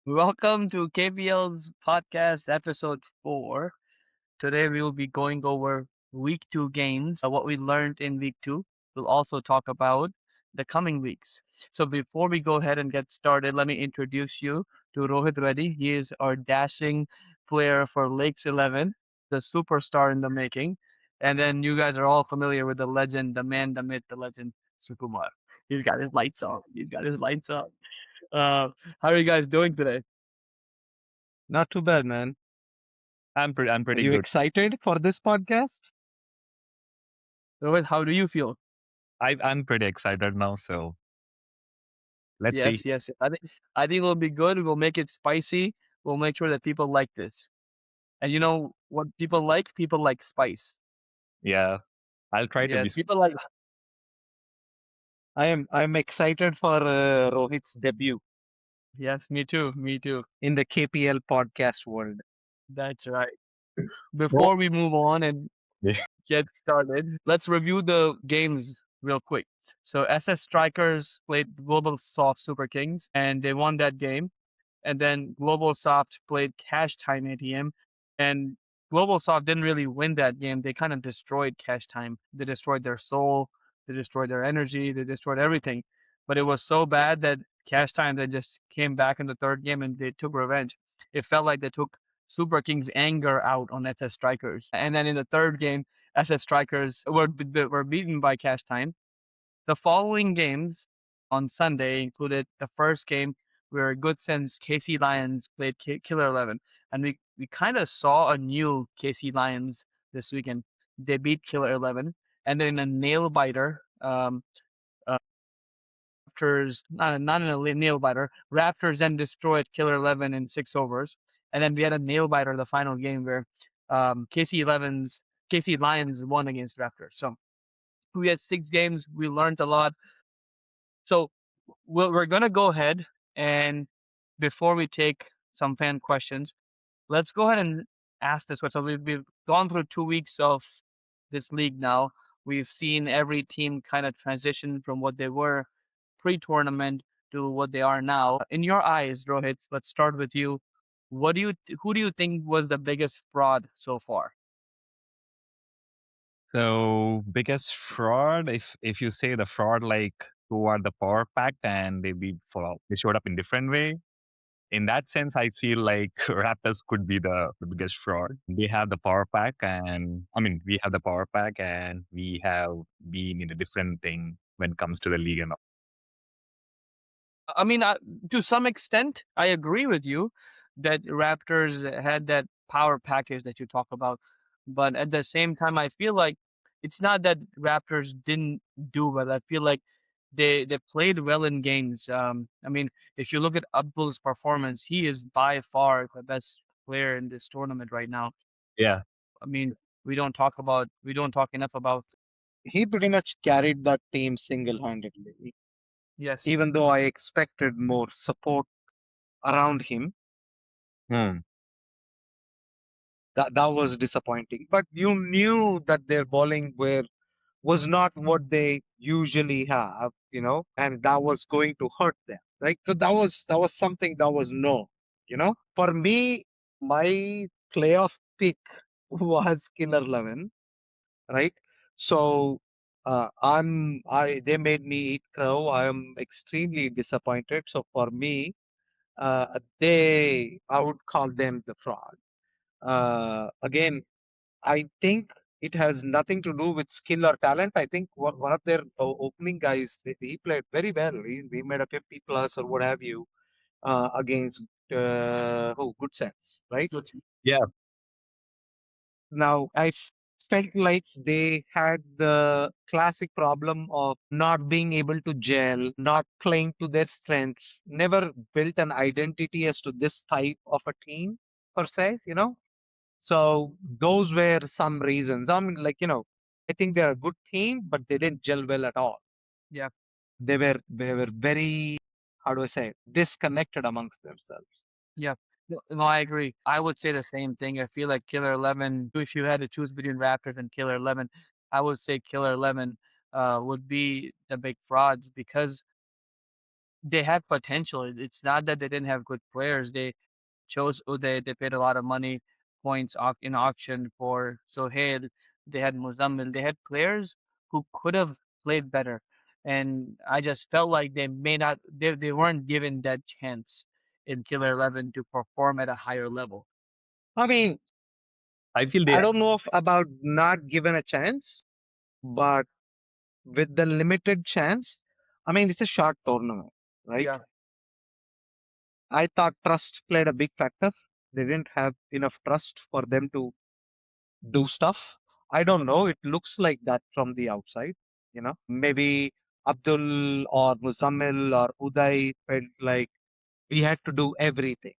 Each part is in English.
Welcome to KPL's podcast episode 4. Today we will be going over week 2 games, what we learned in week 2. We'll also talk about the coming weeks. So before we go ahead and get started, let me introduce you to Rohit Reddy. He is our dashing player for Lakes 11, the superstar in the making. And then you guys are all familiar with the legend, the man, the myth, the legend, Sukumar. He's got his lights on. He's got his lights on. Uh, how are you guys doing today? Not too bad, man. I'm Are pretty you good. excited for this podcast? Rohit, how do you feel? I'm pretty excited now. So let's see. Yes. I think it'll be good. We'll make it spicy. We'll make sure that people like this. And you know what people like? People like spice. Yeah, I'll try to be. Yes, people like. I'm excited for Rohit's debut Yes, me too. Me too. in the KPL podcast world. That's right. Oh, Before we move on and get started, let's review the games real quick. So SS Strikers played Global Soft Super Kings and they won that game. And then Global Soft played Cash Time ATM, and Global Soft didn't really win that game. They kind of destroyed Cash Time. They destroyed their soul, they destroyed their energy, they destroyed everything. But it was so bad that Cash Time they just came back in the third game and they took revenge. It felt like they took Super King's anger out on SS Strikers. And then in the third game, SS Strikers were beaten by Cash Time. The following games on Sunday included the first game where Good Sense KC Lions played Killer 11, and we kind of saw a new KC Lions this weekend. They beat Killer 11, and then a nail biter. Uh, Raptors, not in a nail biter. Raptors then destroyed Killer 11 in 6 overs, and then we had a nail biter the final game where KC Lions won against Raptors. So we had 6 games. We learned a lot. So we're gonna go ahead and before we take some fan questions, let's go ahead and ask this question. So we've gone through 2 weeks of this league now. We've seen every team kind of transition from what they were pre-tournament to what they are now. In your eyes, Rohit, let's start with you. Who do you think was the biggest fraud so far? So biggest fraud, if you say the fraud like who are the power packed and they showed up in different way. In that sense, I feel like Raptors could be the biggest fraud. They have the power pack, and I mean we have the power pack, and we have been in a different thing when it comes to the league and all. I mean, to some extent, I agree with you that Raptors had that power package that you talk about. But at the same time, I feel like it's not that Raptors didn't do well. I feel like they played well in games. I mean, if you look at Abdul's performance, he is by far the best player in this tournament right now. Yeah, I mean, we don't talk enough about. He pretty much carried that team single-handedly, Yes, even though I expected more support around him. hmm. That was disappointing. But you knew that their bowling was not what they usually have, and that was going to hurt them. Right? So that was something that was known. For me, my playoff pick was Killer 11, right? So I they made me eat crow. I am extremely disappointed. So for me, I would call them the fraud. Again, I think it has nothing to do with skill or talent. I think one of their opening guys, he played very well. He made a 50 plus or what have you against Good Sense, right? good. Yeah, Now, felt like they had the classic problem of not being able to gel, not playing to their strengths, never built an identity as to this type of a team per se. So those were some reasons. I mean, I think they're a good team, but they didn't gel well at all. Yeah. They were very, how do I say, disconnected amongst themselves. Yeah. No, I agree. I would say the same thing. I feel like Killer 11, if you had to choose between Raptors and Killer 11, I would say Killer 11 would be the big frauds because they had potential. It's not that they didn't have good players. They chose Uday. They paid a lot of money points in auction for Sohail. They had Muzammil. They had players who could have played better. And I just felt like they may not, they weren't given that chance in Killer 11 to perform at a higher level. I mean, I feel I they don't know if about not given a chance, but with the limited chance, I mean, it's a short tournament, right? Yeah, I thought trust played a big factor. They didn't have enough trust for them to do stuff. I don't know. It looks like that from the outside. Maybe Abdul or Muzammil or Uday felt like we had to do everything,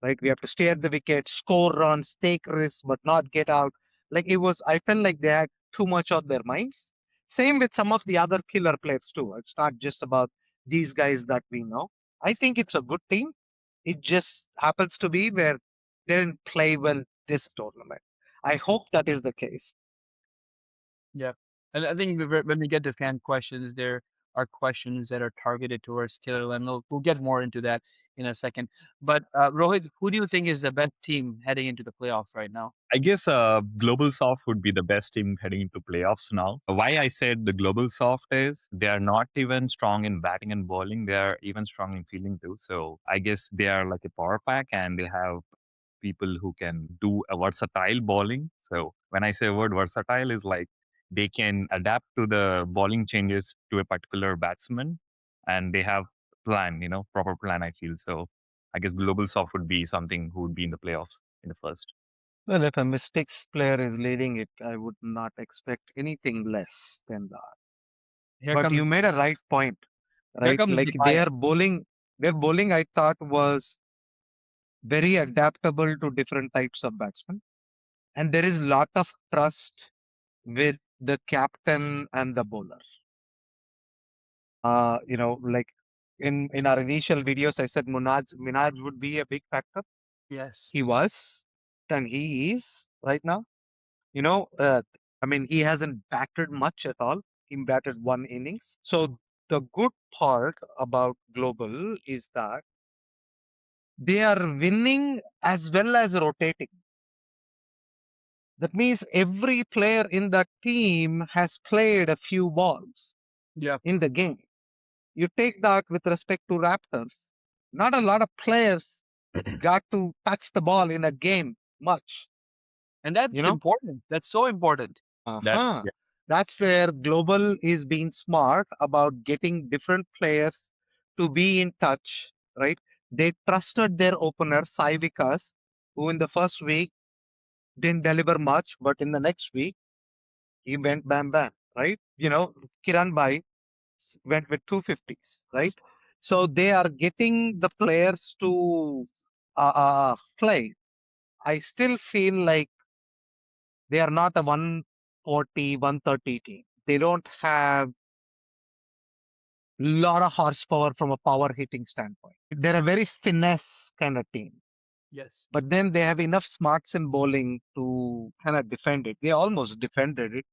right? We have to stay at the wicket, score runs, take risks, but not get out. Like it was, I felt like they had too much on their minds. Same with some of the other killer players too. It's not just about these guys that we know. I think it's a good team. It just happens to be where they didn't play well this tournament. I hope that is the case. yeah. And I think when we get to fan questions, there are questions that are targeted towards Killer 11. We'll get more into that in a second. But Rohit, who do you think is the best team heading into the playoffs right now? I guess Global Soft would be the best team heading into playoffs now. Why I said the Global Soft is they are not even strong in batting and bowling. They are even strong in fielding too. So I guess they are like a power pack and they have people who can do a versatile bowling. So when I say word versatile is like they can adapt to the bowling changes to a particular batsman and they have proper plan, I feel. So I guess Global Soft would be something who would be in the playoffs in the first. Well, if a mistakes player is leading it, I would not expect anything less than that. Here But comes you made a right point, here right? comes Like the bias. their bowling, I thought was very adaptable to different types of batsmen. And there is lot of trust with the captain and the bowler. Like in our initial videos, I said Minaj would be a big factor. Yes. He was, and he is right now. You know, uh, I mean, he hasn't batted much at all. He batted one innings. So the good part about Global is that they are winning as well as rotating. That means every player in that team has played a few balls Yeah. in the game. You take that with respect to Raptors. Not a lot of players got to touch the ball in a game much, And you that's know? important. That's so important. That Uh-huh. yeah, That's where Global is being smart about getting different players to be in touch, right? They trusted their opener, Sai Vikas, who in the first week didn't deliver much, but in the next week, he went bam bam, right? Kiran Bhai went with 250s, right? So they are getting the players to play. I still feel like they are not a 140, 130 team. They don't have lot of horsepower from a power hitting standpoint. They're a very finesse kind of team. Yes. But then they have enough smarts in bowling to kind of defend it. They almost defended it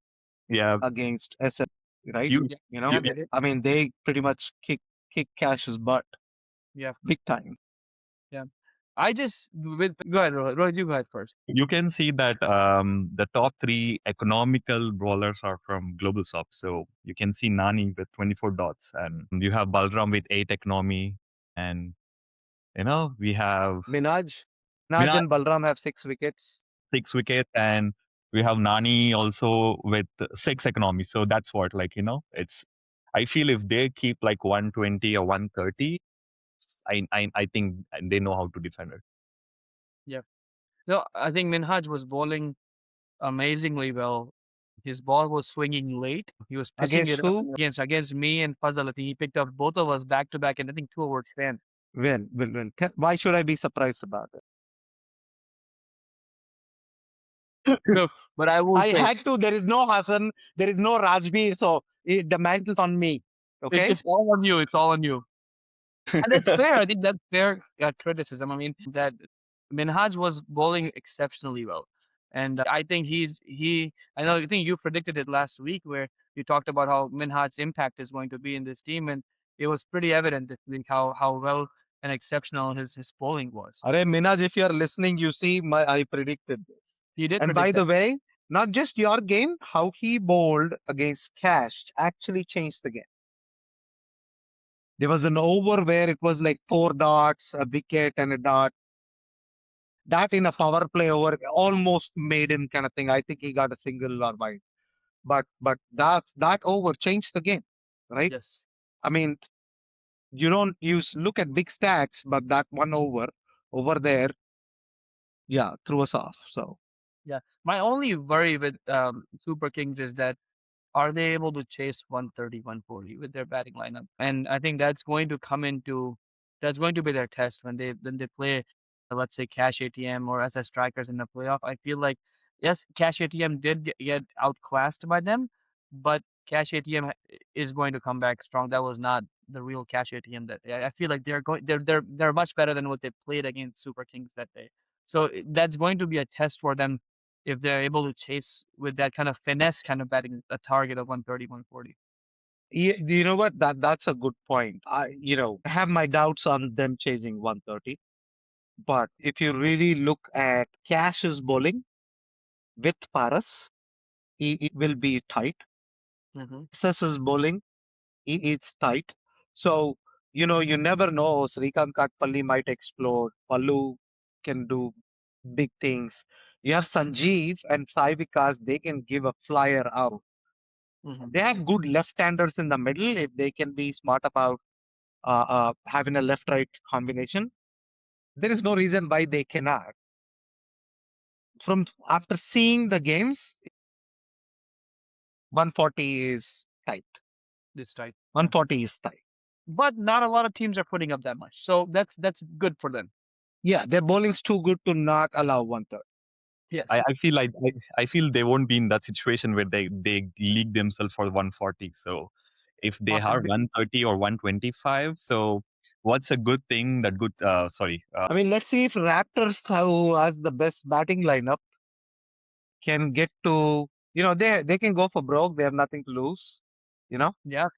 yeah. against SF, right? You Yeah. Yeah, you they did. I mean, they pretty much kick Cash's butt Yeah. big time. Yeah. I just with go ahead, Rohit. Rohit, you go ahead first. you can see that the top three economical bowlers are from Global Soft. So you can see Nani with 24 dots, and you have Balram with 8 economy, and we have Minaj Minaj and Balram have 6 wickets. 6 wickets, and we have Nani also with 6 economy. So that's what, like, it's. I feel if they keep like 120 or 130, I think they know how to defend it. Yeah. No, I think Minhaj was bowling amazingly well. His ball was swinging late. He was pitching Against it up who? against me and Fazal. I think he picked up both of us back to back, and I think 2 over span. Well. Why should I be surprised about it? No, but I will I say had to. There is no Hassan. There is no Rajbir. So the mantle's on me. Okay. it's all on you. It's all on you. And that's fair. I think that's fair criticism. I mean, that Minhaj was bowling exceptionally well, and I think he. I know. I think you predicted it last week where you talked about how Minhaj's impact is going to be in this team, and it was pretty evident this week how well and exceptional his bowling was. Arey Minaj, if you're listening, you see, I predicted this. He did And by predict the that. way, not just your game, how he bowled against Cash actually changed the game. There was an over where it was like 4 dots, a wicket, and a dot. That in a power play over almost made him kind of thing. I think he got a single or wide. But that over changed the game, right? Yes. I mean, you don't use look at big stats, but that one over there, yeah, threw us off. So Yeah. My only worry with Super Kings is that are they able to chase 130, 140 with their batting lineup? And I think that's going to be their test when they play, let's say Cash ATM or SS Strikers in the playoff. I feel like yes, Cash ATM did get outclassed by them, but Cash ATM is going to come back strong. That was not the real Cash ATM. That I feel like they're much better than what they played against Super Kings that day. So that's going to be a test for them if they're able to chase with that kind of finesse kind of batting a target of 130, 140. you know what? That's a good point. I have my doubts on them chasing 130, but if you really look at Cash's bowling with Paras, he will be tight. Mm-hmm. SS's bowling, it's tight. So, you never know. Srikanth Katpalli might explode. Pallu can do big things. You have Sanjeev and Sai Vikas, they can give a flyer out. Mm-hmm. They have good left-handers in the middle if they can be smart about having a left-right combination. There is no reason why they cannot. From after seeing the games, 140 is tight. This type. Yeah. 140 is tight. But not a lot of teams are putting up that much. So that's good for them. Yeah, their bowling's too good to not allow 130. Yes. I feel like I feel they won't be in that situation where they league themselves for 140. So if they are Possibly. 130 or 125, so what's a good thing that good? Sorry, I mean, let's see if Raptors, who has the best batting lineup, can get to, they can go for broke. They have nothing to lose. You know, Yeah.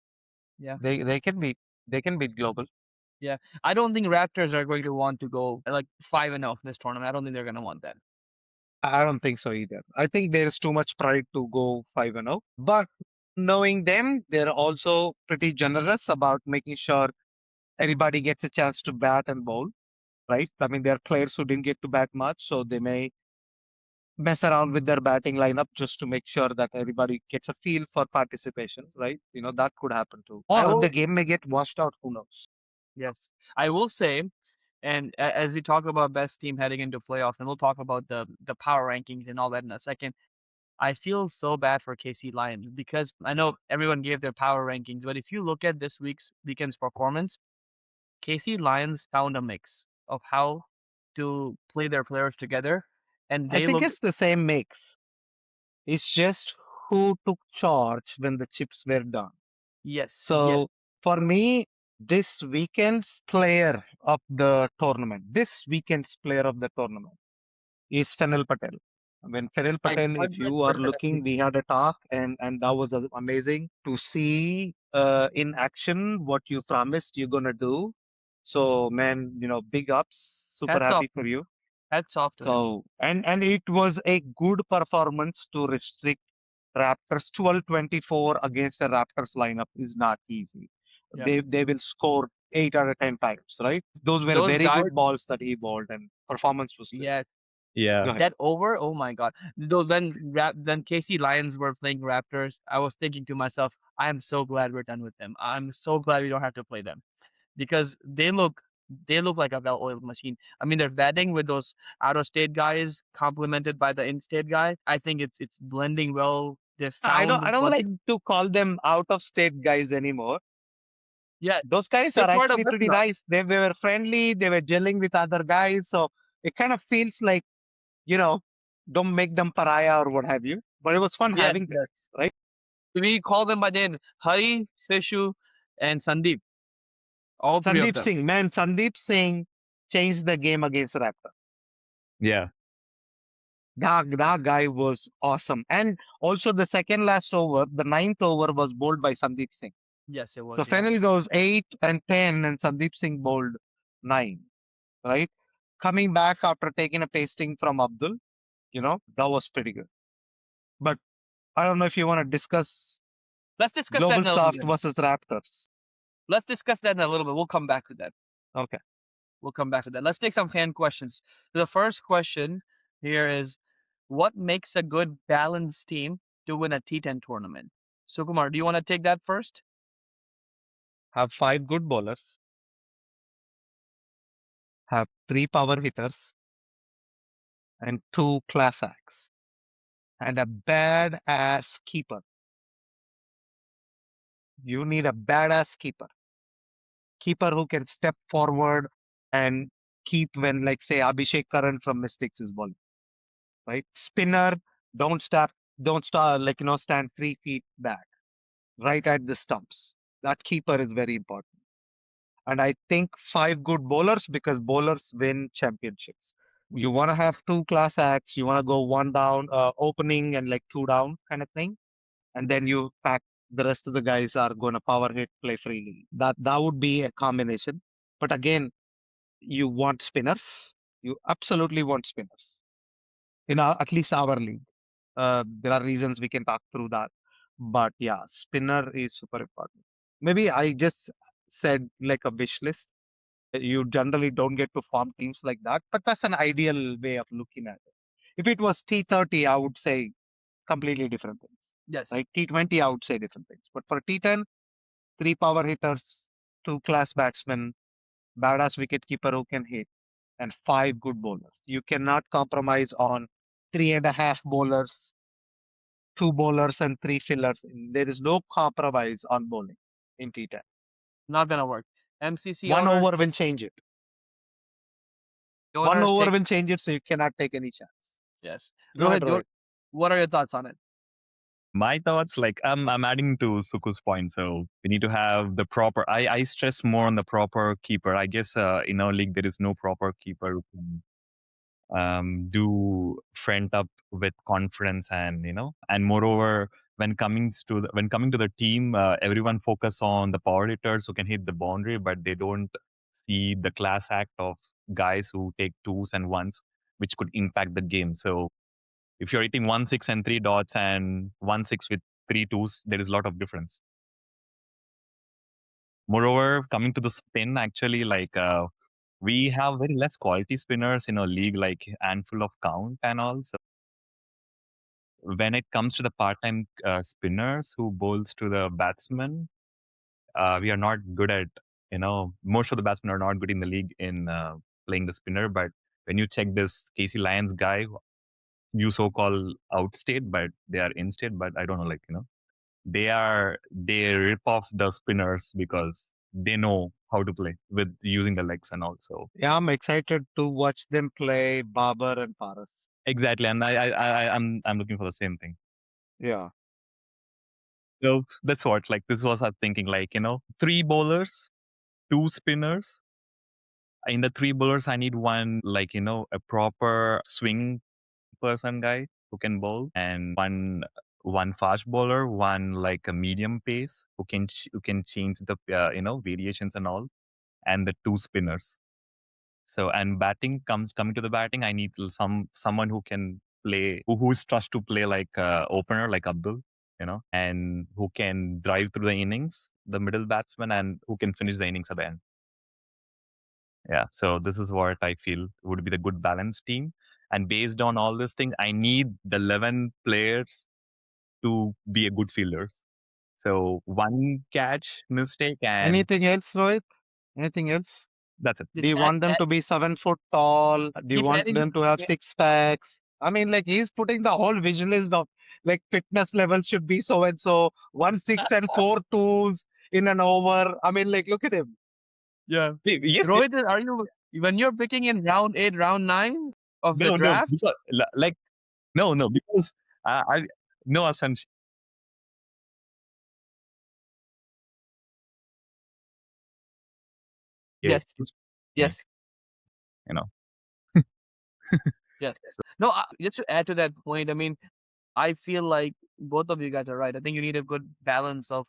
Yeah. they can beat global. Yeah. I don't think Raptors are going to want to go like 5-0 this tournament. I don't think they're going to want that. I don't think so either. I think there is too much pride to go 5-0. But knowing them, they're also pretty generous about making sure everybody gets a chance to bat and bowl, right? I mean, there are players who didn't get to bat much, so they may mess around with their batting lineup just to make sure that everybody gets a feel for participation, right? That could happen too. I Or the will. game may get washed out, who knows? Yes. I will say, and as we talk about best team heading into playoffs, and we'll talk about the power rankings and all that in a second. I feel so bad for KC Lions because I know everyone gave their power rankings, but if you look at this weekend's performance, KC Lions found a mix of how to play their players together, and I they think looked it's the same mix. It's just who took charge when the chips were done. yes, yes, So for me, this weekend's player of the tournament is Fenil Patel. When Fenil I Patel, if you are 100% looking, agree. we had a talk, and that was amazing to see in action what you promised you're gonna do. So man, big ups, super Hats off, happy for you. hats off to him. So and it was a good performance to restrict Raptors. 12-24 against the Raptors lineup is not easy. Yeah, They will score 8 out of 10 times, right? Those were those very guys. good balls that he bowled, and performance was good. Yeah, Go yeah. ahead. that over. Oh my God. Though when KC Lions were playing Raptors, I was thinking to myself, I am so glad we're done with them. I'm so glad we don't have to play them. Because they look like a well-oiled machine. I mean, they're batting with those out-of-state guys complemented by the in-state guy. I think it's blending well. They I don't found I don't what like to call them out of state guys anymore. yeah, Those guys they're are part of actually this pretty now. nice. They were friendly. They were gelling with other guys. So it kind of feels like, you know, don't make them pariah or what have you. But it was fun Yes, having them, yes. right? We call them by name Hari, Seshu, and Sandeep. All three of Sandeep them. Singh, man, Sandeep Singh changed the game against Raptor. Yeah. That guy was awesome. And also the second last over, the ninth over was bowled by Sandeep Singh. Yes, it So was. Yeah. Fennel goes 8 and 10, and Sandeep Singh bowled 9, right? Coming back after taking a pasting from Abdul, that was pretty good. But I don't know if you want to discuss Let's discuss that Global in a little Soft bit. versus Raptors. Let's discuss that in a little bit. We'll come back to that. Okay. We'll come back to that. Let's take some fan questions. The first question here is, what makes a good balanced team to win a T10 tournament? Sukumar, do you want to take that first? Have 5 good bowlers, have 3 power hitters, and 2 class acts, and a badass keeper. You need a badass keeper. Keeper who can step forward and keep when, like, say, Abhishek Karan from Mystics is bowling, right? Spinner, don't stop, don't start, like, stand 3 feet back, right at the stumps. That keeper is very important. And I think 5 good bowlers, because bowlers win championships. You want to have 2 class acts, you want to go 1 down, opening and like 2 down kind of thing. And then you pack the rest of the guys are going to power hit, play freely. That would be a combination. But again, you want spinners. You absolutely want spinners at least our league. There are reasons we can talk through that. But yeah, spinner is super important. Maybe I just said like a wish list. You generally don't get to form teams like that, but that's an ideal way of looking at it. If it was T30, I would say completely different things, Yes. right? T20, I would say different things. But for T10, 3 power hitters, 2 class batsmen, badass wicket keeper who can hit, and 5 good bowlers. You cannot compromise on 3.5 bowlers, 2 bowlers, and 3 fillers. There is no compromise on bowling in T10. Not going to work. MCC One owners, over will change it. One owners over take. will change it, so you cannot take any chance. Yes. Go ahead, Rohit, Rohit. what are your thoughts on it? My thoughts, like I'm adding to Suku's point. So we need to have the proper. I stress more on the proper keeper. I guess in our league there is no proper keeper who can do front up with confidence, and and moreover, when coming to the team, everyone focus on the power hitters who can hit the boundary, but they don't see the class act of guys who take twos and ones, which could impact the game. So if you're hitting 1 6 and 3 dots and 1 6 with 3 twos, there is a lot of difference. Moreover, coming to the spin, actually, like we have very less quality spinners in our league, like handful of count and all. So when it comes to the part-time spinners who bowls to the batsman, we are not good at, most of the batsmen are not good in the league in playing the spinner. But when you check this Casey Lyons guy, you so-called outstate, but they are in-state. But I don't know, like, they rip off the spinners because they know how to play with using the legs and also. Yeah, I'm excited to watch them play Babar and Paras. Exactly, and I'm looking for the same thing. Yeah. So that's what, like, this was our thinking, like, 3 bowlers, 2 spinners. In the 3 bowlers, I need one, like, a proper swing person guy who can bowl, and one fast bowler, one like a medium pace who can change the variations and all, and the 2 spinners. So, and coming to the batting, I need someone who can play, who is trust to play like opener, like Abdul, and who can drive through the innings, the middle batsman, and who can finish the innings at the end. Yeah. So this is what I feel would be the good balanced team. And based on all this thing, I need the 11 players to be a good fielder. So one catch mistake, and Anything else, Rohit? Anything else? that's it. Do Just you want them to be 7 foot tall? Do you keep want adding. them to have Yeah. 6 packs? I mean, like he's putting the whole wish list of like fitness levels should be so and so, 1 6 and 4 twos in an over. I mean, like look at him. Yeah. Yes, Rohit, are you, when you're picking in round 8, round 9 of the no, draft? because like no, because I no assumption. Yeah, Yes. Yes. you know. Yes. No, just to add to that point, I mean, I feel like both of you guys are right. I think you need a good balance of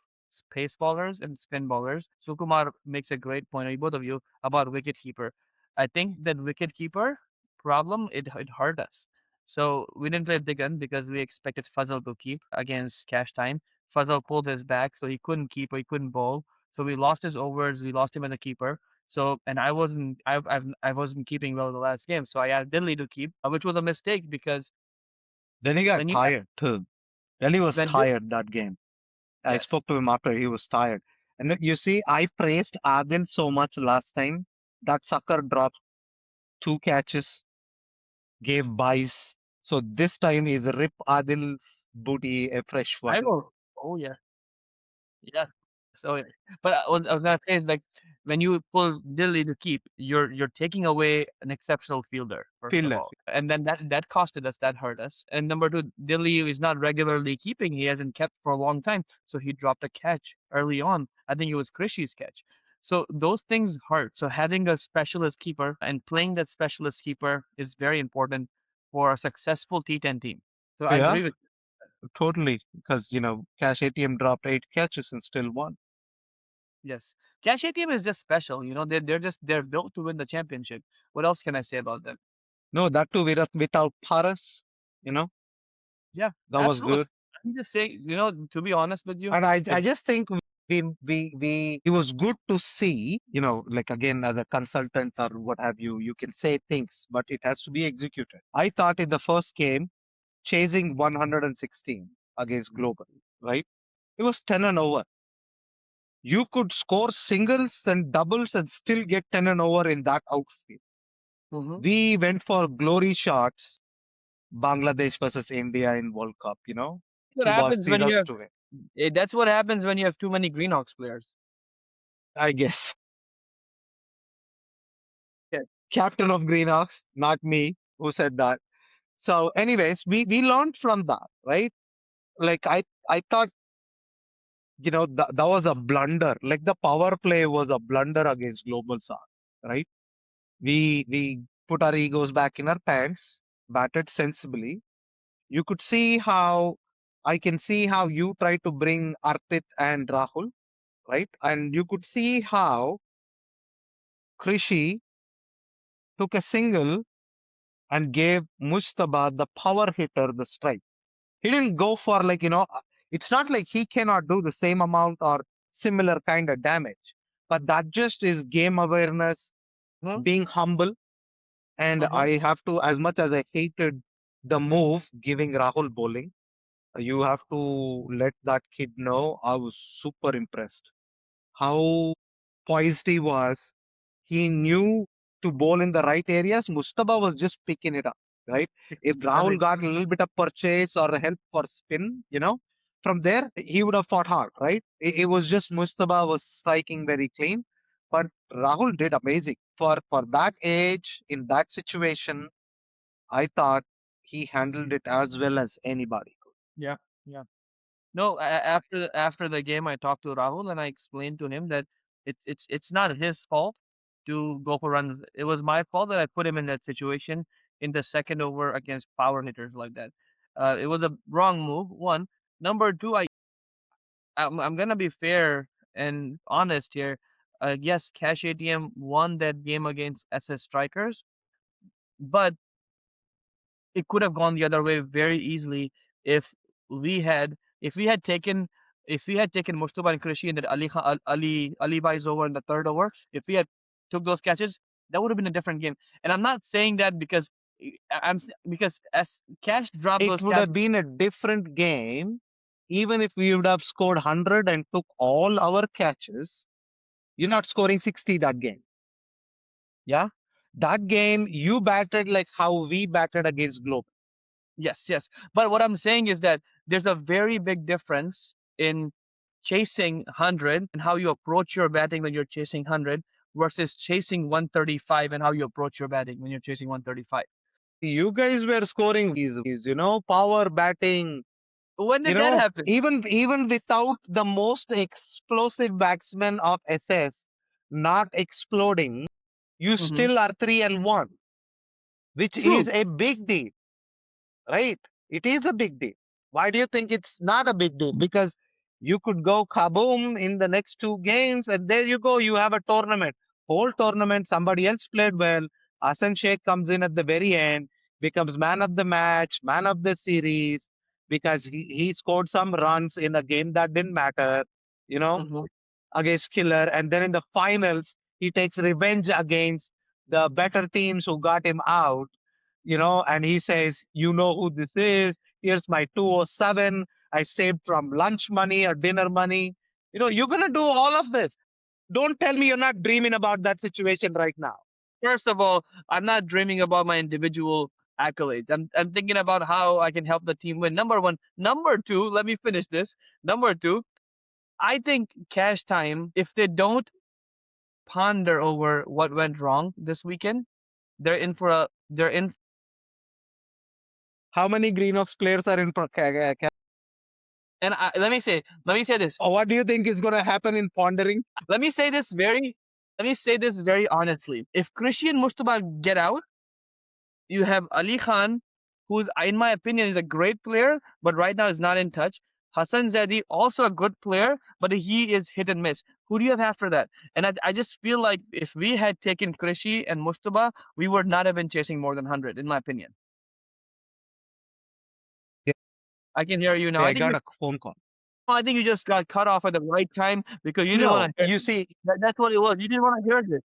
pace bowlers and spin bowlers. Sukumar makes a great point, both of you, about wicket keeper. I think that wicket keeper problem it hurt us. So we didn't play Digan because we expected Fazal to keep against Cash Time. Fazal pulled his back, so he couldn't keep or he couldn't bowl. So we lost his overs. We lost him as a keeper. So and I wasn't keeping well the last game. So I asked Delhi to keep, which was a mistake because Then he got when you tired too. Then he was when Dil- tired that game. I yes, spoke to him after he was tired. And you see, I praised Adil so much last time. That sucker dropped 2 catches, gave buys. So this time is rip Adil's booty a fresh one. I will. Oh yeah. Yeah. So, yeah. But I was gonna say is like when you pull Dilly to keep, you're taking away an exceptional fielder, first of Fielder. all, and then that costed us, that hurt us. And number two, Dilly is not regularly keeping; he hasn't kept for a long time, so he dropped a catch early on. I think it was Krishi's catch. So those things hurt. So having a specialist keeper and playing that specialist keeper is very important for a successful T10 team. So I Yeah, agree with. totally. Because, Cash ATM dropped 8 catches and still won. Yes. Cash ATM is just special. They're built to win the championship. What else can I say about them? No, that too without Paras, you know, Yeah, that was absolutely. good. I'm just saying, to be honest with you, And I it just think it was good to see, like again, as a consultant or what have you, you can say things, but it has to be executed. I thought in the first game, chasing 116 against Global, right? It was 10 and over. You could score singles and doubles and still get 10 and over in that outspeed. hmm We went for glory shots, Bangladesh versus India in World Cup, what two balls, happens three when you runs have to win. that's what happens when you have too many Greenhawks players. I guess. Yeah. Captain of Greenhawks, not me who said that. So, anyways, we learned from that, right? Like I thought, that was a blunder. Like the power play was a blunder against Global South, right? We put our egos back in our pants, batted sensibly. You could see how I can see how you try to bring Arpit and Rahul, right? And you could see how Krishi took a single and gave Mustaba, the power hitter, the strike. He didn't go for it's not like he cannot do the same amount or similar kind of damage, but that just is game awareness, hmm being humble. And hmm I have to, as much as I hated the move giving Rahul bowling, you have to let that kid know I was super impressed. How poised he was. He knew to bowl in the right areas. Mustafa was just picking it up, right? If Rahul Every got a little bit of purchase or help for spin, from there he would have fought hard, right? It was just Mustafa was striking very clean, but Rahul did amazing for that age in that situation. I thought he handled it as well as anybody. yeah, yeah. No, after the game, I talked to Rahul and I explained to him that it's not his fault to go for runs. It was my fault that I put him in that situation in the second over against power hitters like that. It was a wrong move. One. Number two, I'm gonna be fair and honest here. Yes, Cash ATM won that game against SS Strikers, but it could have gone the other way very easily if if we had taken Mustafa and Krishi and that Ali Bai's over in the third over. If we had took those catches, that would have been a different game. And I'm not saying that because because as Cash dropped It those would catches. have been a different game even if we would have scored 100 and took all our catches. You're not scoring 60 that game. Yeah. That game, you batted like how we batted against Globe. Yes, yes. But what I'm saying is that there's a very big difference in chasing 100 and how you approach your batting when you're chasing 100 versus chasing 135 and how you approach your batting when you're chasing 135. You guys were scoring these, power batting, When did that happen? even without the most explosive batsman of SS not exploding, you hmm still are 3-1, which is True. a big deal, right? It is a big deal. Why do you think it's not a big deal? Because You could go kaboom in the next two games, and there you go. You have a tournament. Whole tournament, somebody else played well. Hassan Sheikh comes in at the very end, becomes man of the match, man of the series, because he scored some runs in a game that didn't matter, you know, Mhm. against Killer. And then in the finals, he takes revenge against the better teams who got him out, and he says, you know who this is. Here's my 207. I saved from lunch money or dinner money. You're going to do all of this. Don't tell me you're not dreaming about that situation right now. First of all, I'm not dreaming about my individual accolades. I'm thinking about how I can help the team win. Number one. Number two, let me finish this. Number two, I think Cash Time, if they don't ponder over what went wrong this weekend, they're in. How many Greenox players are in? And let me say this. What do you think is going to happen in pondering? Let me say this very let me say this very honestly. If Christian Mustafa get out, you have Ali Khan, who's in my opinion is a great player, but right now is not in touch. Hassan Zadi, also a good player, but he is hit and miss. Who do you have after that? And I just feel like if we had taken Krishi and Mustafa, we would not have been chasing more than 100, in my opinion. Yeah, I can hear you now. I got a phone call. I think you just got cut off at the right time because you didn't No, want to hear. you see, That's what it was. You didn't want to hear this.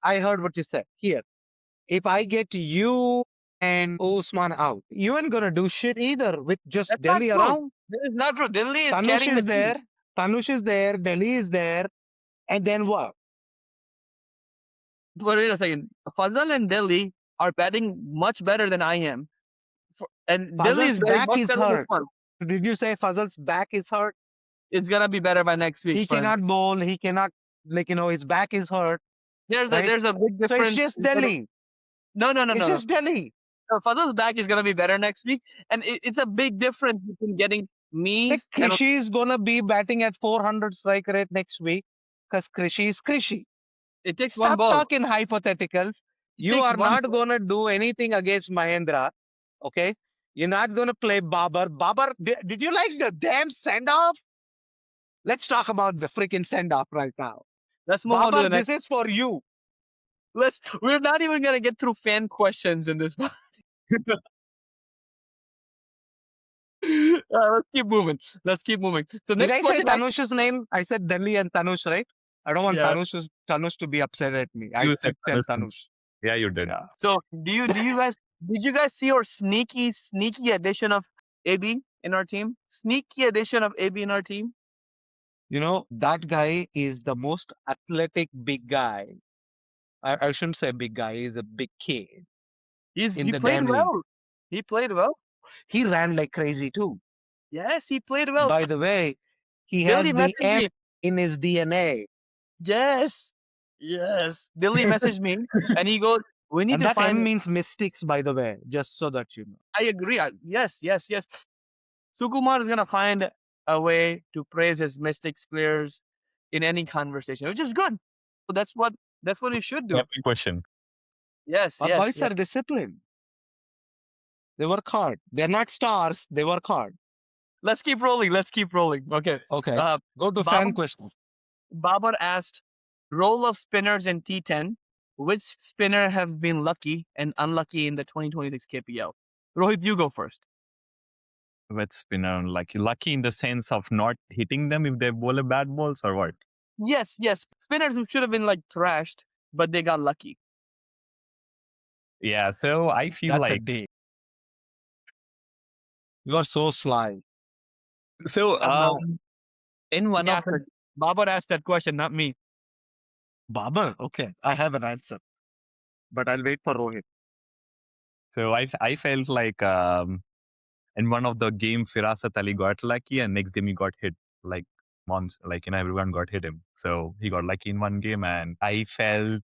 I heard what you said. Here, if I get you and Usman out, you ain't going to do shit either with just That's not Delhi true. around. That is not true. Delhi is Tanush carrying the is team. there. Tanush is there. Delhi is there. And then what? Wait a second. Fazal and Delhi are batting much better than I am. And Delhi is Fazal's very back much is better this hurt. month. Did you say Fazal's back is hurt? It's gonna be better by next week He for him. cannot bowl. He cannot, his back is hurt, right? There's a big So it's difference. just Delhi. No, no, no, It's no, no. just Delhi. No, Fazal's back is gonna be better next week, and it's a big difference between getting me Like and Krishi is going to be batting at 400 strike rate next week because Krishi is Krishi. it takes one Stop ball. talking hypotheticals. It You takes are one not ball. going to do anything against Mahendra. Okay. You're not going to play Babar. Babar, did you like the damn send off? Let's talk about the freaking send off right now. Let's move on to Babar, the next. this is for you. We're not even gonna get through fan questions in this. Let's keep moving. Let's keep moving. So Did next I say question. Tanush's name? I said Delhi and Tanush, right? I don't want Yeah. Tanush to be upset at me. I You said did tell Tanush. Tanush. Yeah, you did. Yeah. So do you guys did you guys see our sneaky addition of AB in our team? Sneaky addition of AB in our team. That guy is the most athletic big guy. I shouldn't say big guy. He's a big kid in He the played damn league. well. He played well. He ran like crazy too. Yes, he played well. By the way, he Billy has the messaged M me. in his DNA. Yes. Yes. Billy messaged me and he goes, we need And to that M find means mystics, by the way, just so that you know. I agree. Yes, yes, yes. Sukumar is gonna find a way to praise his Mystics players in any conversation, which is good. So that's what you should do. Every question. Yes, Our yes, boys yes. are disciplined. They work hard. They're not stars. They work hard. Let's keep rolling. Let's keep rolling. Okay. Okay. Uh, Go to Babar, fan questions. Babar asked, role of spinners in T10. Which spinner have been lucky and unlucky in the 2026 KPL? Rohit, you go first. With spinner, like lucky in the sense of not hitting them if they bowl a bad balls or what? Yes, yes. Spinners who should have been like thrashed, but they got lucky. Yeah, so I feel That's a like day. You are so sly. so in one of the Babar asked that question, not me. Babar. Okay. I have an answer. But I'll wait for Rohit. so I felt like in one of the game Firasat Ali got lucky and next game he got hit like months like everyone got hit him. So he got lucky in one game and I felt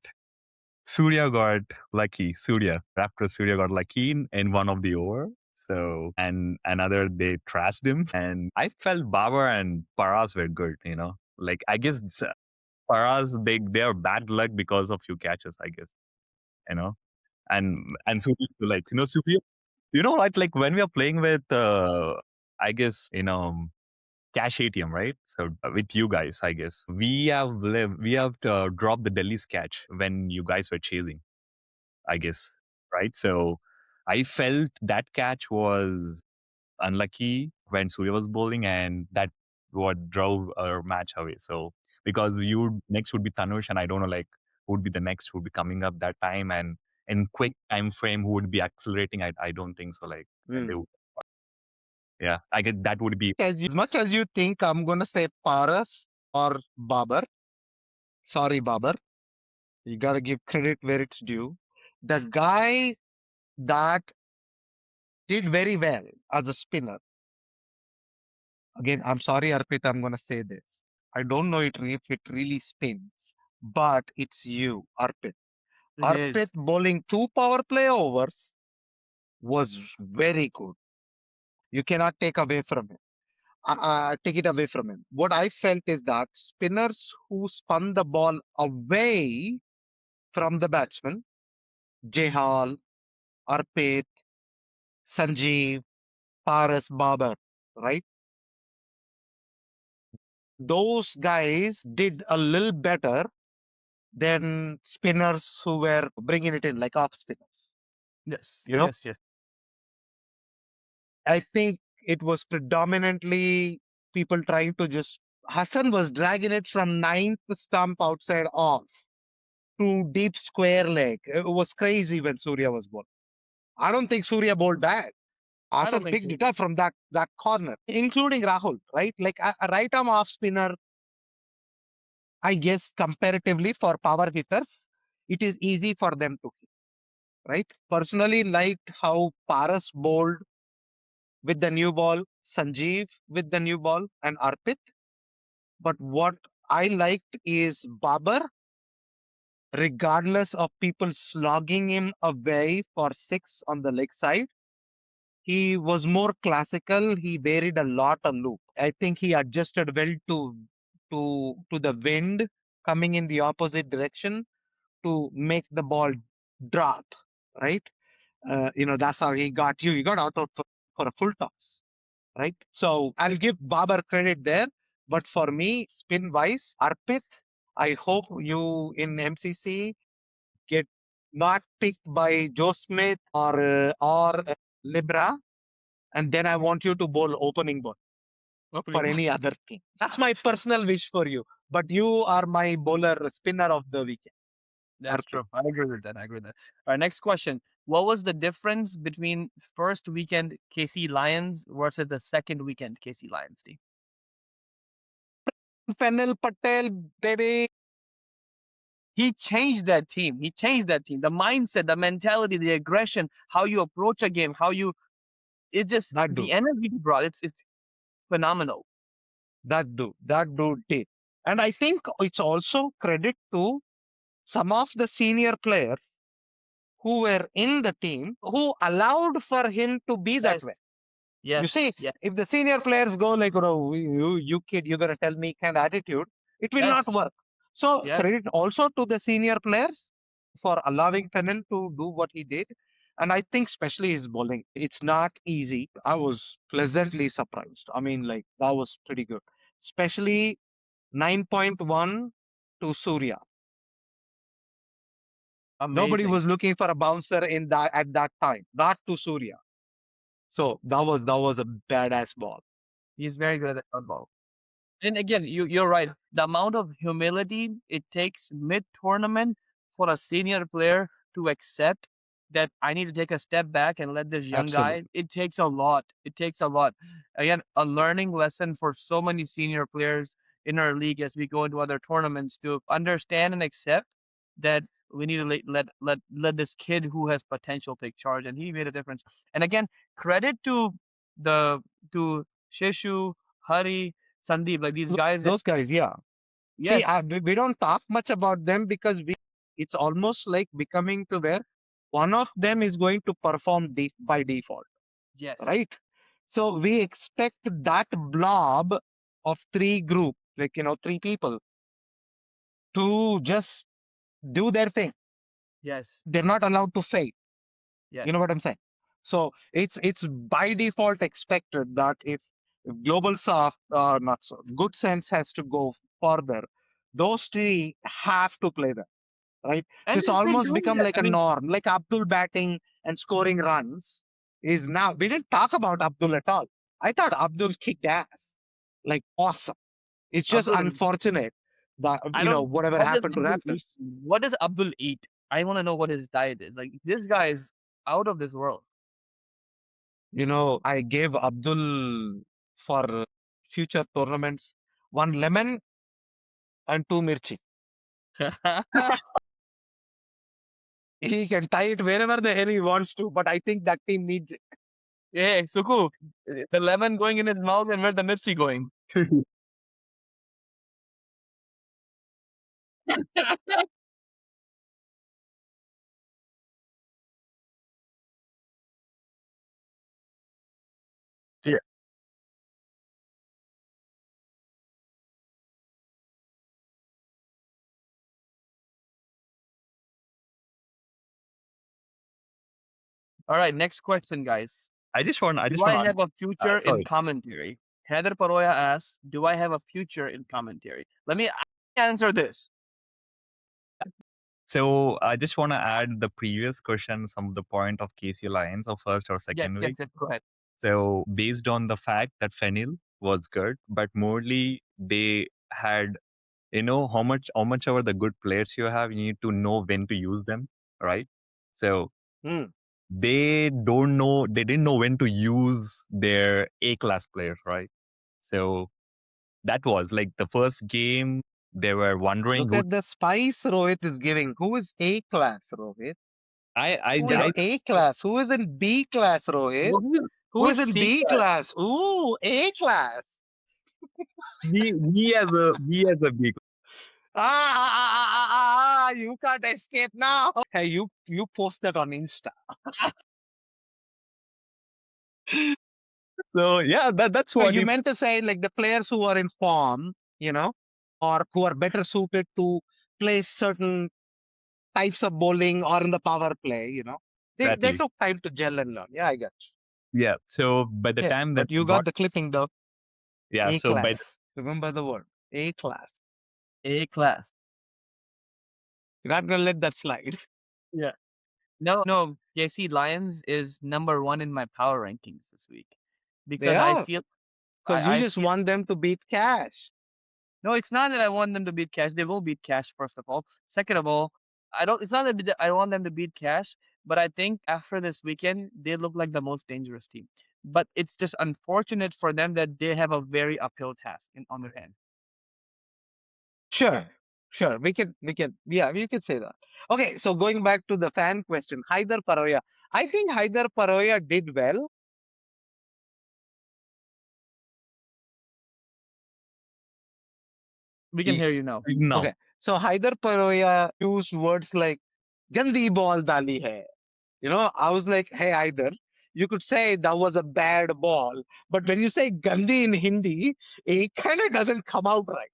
Surya got lucky. Raptors Surya got lucky in one of the over. So and another they trashed him and I felt Babar and Paras were good, Like I guess Paras they are bad luck because of few catches, I guess. You know. And Surya like Surya, what, like when we are playing with I guess, cash ATM, right? So with you guys, I guess we have dropped the Delhi's catch when you guys were chasing, I guess, right? So I felt that catch was unlucky when Surya was bowling, and that what drove our match away. So because you next would be Tanush, and I don't know like who would be the next who would be coming up that time, and in quick time frame who would be accelerating. I don't think so. Like they would, yeah, I get that would be As much as you think I'm gonna say Paras or Babar, sorry Babar, you gotta give credit where it's due. The guy that did very well as a spinner. Again, I'm sorry, Arpit, I'm gonna say this. I don't know if it really spins, but it's you, Arpit. It Arpit is. bowling 2 power play overs was very good. You cannot take away from him. Take it away from him. What I felt is that spinners who spun the ball away from the batsman, Jehal, Arpit, Sanjeev, Paras, Babar, right? Those guys did a little better than spinners who were bringing it in, like off spinners. Yes. You know, Yes. Yes. I think it was predominantly people trying to just. Hassan was dragging it from ninth stump outside off to deep square leg. It was crazy when Surya was bowled. I don't think Surya bowled bad. I don't Hassan think picked so it either. up from that corner, including Rahul, right? Like a right arm off spinner, I guess comparatively for power hitters, it is easy for them to hit, right? Personally, liked how Paras bowled with the new ball, Sanjeev with the new ball, and Arpit. But what I liked is Babar, regardless of people slogging him away for six on the leg side. He was more classical. He varied a lot on loop. I think he adjusted well to the wind coming in the opposite direction to make the ball drop, right? That's how he got you. He got out of for a full toss, right? So I'll give Babar credit there. But for me, spin wise, Arpit, I hope you in MCC get not picked by Joe Smith or Libra, and then I want you to bowl opening ball for Opening. any other team. That's my personal wish for you. But you are my bowler spinner of the weekend, That's Arpit. true. I agree with that. I agree with that. All right. Next question. What was the difference between first weekend KC Lions versus the second weekend KC Lions team? Fennel Patel, baby. He changed that team. He changed that team. The mindset, the mentality, the aggression, how you approach a game, how you it just That the dude, energy he brought. It's phenomenal. that dude did. And I think it's also credit to some of the senior players who were in the team who allowed for him to be that Yes. way. You Yes. see, Yes. if the senior players go like, you kid, you're gonna tell me kind of attitude, it will not Yes. work. So Yes. credit also to the senior players for allowing Fennel to do what he did. And I think especially his bowling, it's not easy. I was pleasantly surprised. I mean, like that was pretty good. Especially 9.1 to Surya. Nobody Amazing. was looking for a bouncer in that at that time, not to Surya. So that was a badass ball. He's very good at that ball. And again, you're right. The amount of humility it takes mid tournament for a senior player to accept that I need to take a step back and let this young guy. Absolutely. It takes a lot. It takes a lot. Again, a learning lesson for so many senior players in our league as we go into other tournaments to understand and accept that we need to let this kid who has potential take charge, and he made a difference. And again, credit to the to Shishu, Hari, Sandeep, like these guys. Those guys, yeah. See, Yes, we don't talk much about them because it's almost like becoming to where one of them is going to perform by default, yes, right? So we expect that blob of three group, like, three people to just do their thing. yes, They're not allowed to fail. You know yes, what I'm saying? So it's by default expected that if global soft, not so, good sense has to go further. Those three have to play them, right? So And it's they've been almost doing become that. like I a mean, norm, like Abdul batting and scoring runs is now. We didn't talk about Abdul at all. I thought Abdul kicked ass, like awesome. It's just Abdul, unfortunate that I don't. whatever What does happened to Abdul eat? Raptors. What does Abdul eat? I want to know what his diet is. Like this guy is out of this world. I gave Abdul for future tournaments one lemon and two mirchi. He can tie it wherever the hell he wants to, but I think that team needs it. Hey, Suku, the lemon going in his mouth and where the mirchi going? Yeah. All right, next question, guys. I Do just I want have a future in sorry. commentary? Heather Paroya asks, do I have a future in commentary? Let me answer this. So I just want to add the previous question, some of the point of KC Lions of first or Yes, second yes, week. yes, go ahead. So based on the fact that Fenil was good, but morely they had how much ever the good players you have, you need to know when to use them, right? So Hmm. they didn't know when to use their A class players, right? So that was like the first game they were wondering Look who at the spice Rohit is giving. Who is A class, Rohit? I I Who is I A class? Who is in B class, Rohit? Who Who is is in C B class? class? Ooh, A class. me as a big. You can't escape now. Hey, you post that on Insta. So yeah, that's So what you he meant to say like the players who are in form, or who are better suited to play certain types of bowling or in the power play, they exactly. took time to gel and learn. Yeah, I got you. Yeah. So by the Yeah, time that but you we got got the clipping though. yeah, A so class. by the, Remember the word. A class. A class. You're not gonna let that slide. Yeah. No, JC Lions is number one in my power rankings this week They because I are. feel Because you I just feel want them to beat cash. no, it's not that I want them to beat Cash. They will beat Cash first of all. Second of all, I don't. It's not that I want them to beat Cash, but I think after this weekend they look like the most dangerous team. But it's just unfortunate for them that they have a very uphill task on their hand. Sure. Sure. Yeah, we can say that. Okay, so going back to the fan question, Haider Paroya. I think Haider Paroya did well. We can e- hear you now. no, Okay. So Haider Paroya used words like Gandhi ball dali hai. I was like, hey, Haider, you could say that was a bad ball. But when you say Gandhi in Hindi, it kind of doesn't come out right.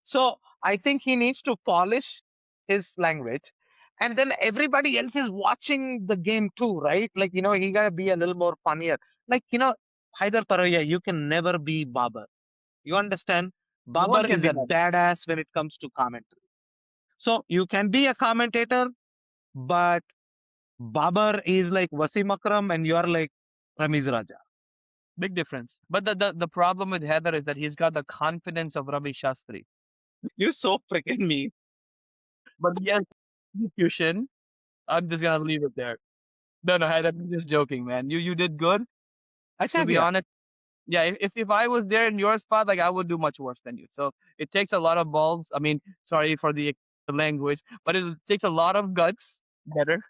So I think he needs to polish his language. And then everybody else is watching the game too, right? Like, he got to be a little more funnier. Like, Haider Paroya, you can never be Babar. You understand? No one Babar can is be a that. badass when it comes to commentary. So you can be a commentator, but Babar is like Wasim Akram and you're like Ramiz Raja. Big difference. But the problem with Heather is that he's got the confidence of Ravi Shastri. You're so freaking mean. But yes, execution. I'm just gonna leave it there. No, Heather, I'm just joking, man. You did good. To Acha be diya. honest. Yeah, if I was there in your spot, like I would do much worse than you. So it takes a lot of balls. I mean, sorry for the language, but it takes a lot of guts.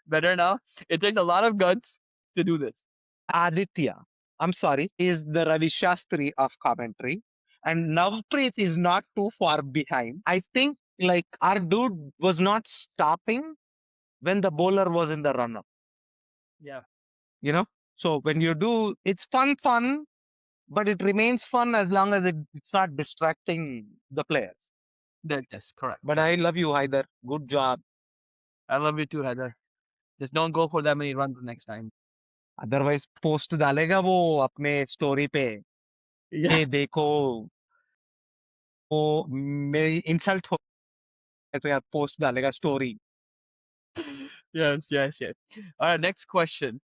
Better now. It takes a lot of guts to do this. Aditya, I'm sorry, is the Ravi Shastri of commentary. And Navpreet is not too far behind. I think like our dude was not stopping when the bowler was in the run up, Yeah, you know? So when you do, it's fun, but it remains fun as long as it's not distracting the players. yes, correct. But I love you, Haider. Good job. I love you too, Heather. Just don't go for that many runs next time. Otherwise, post डालेगा वो अपने story पे. Yeah. ये देखो वो मेरी insult हो ऐसे पोस्ट डालेगा story. Yes, yes, yes. All right, next question.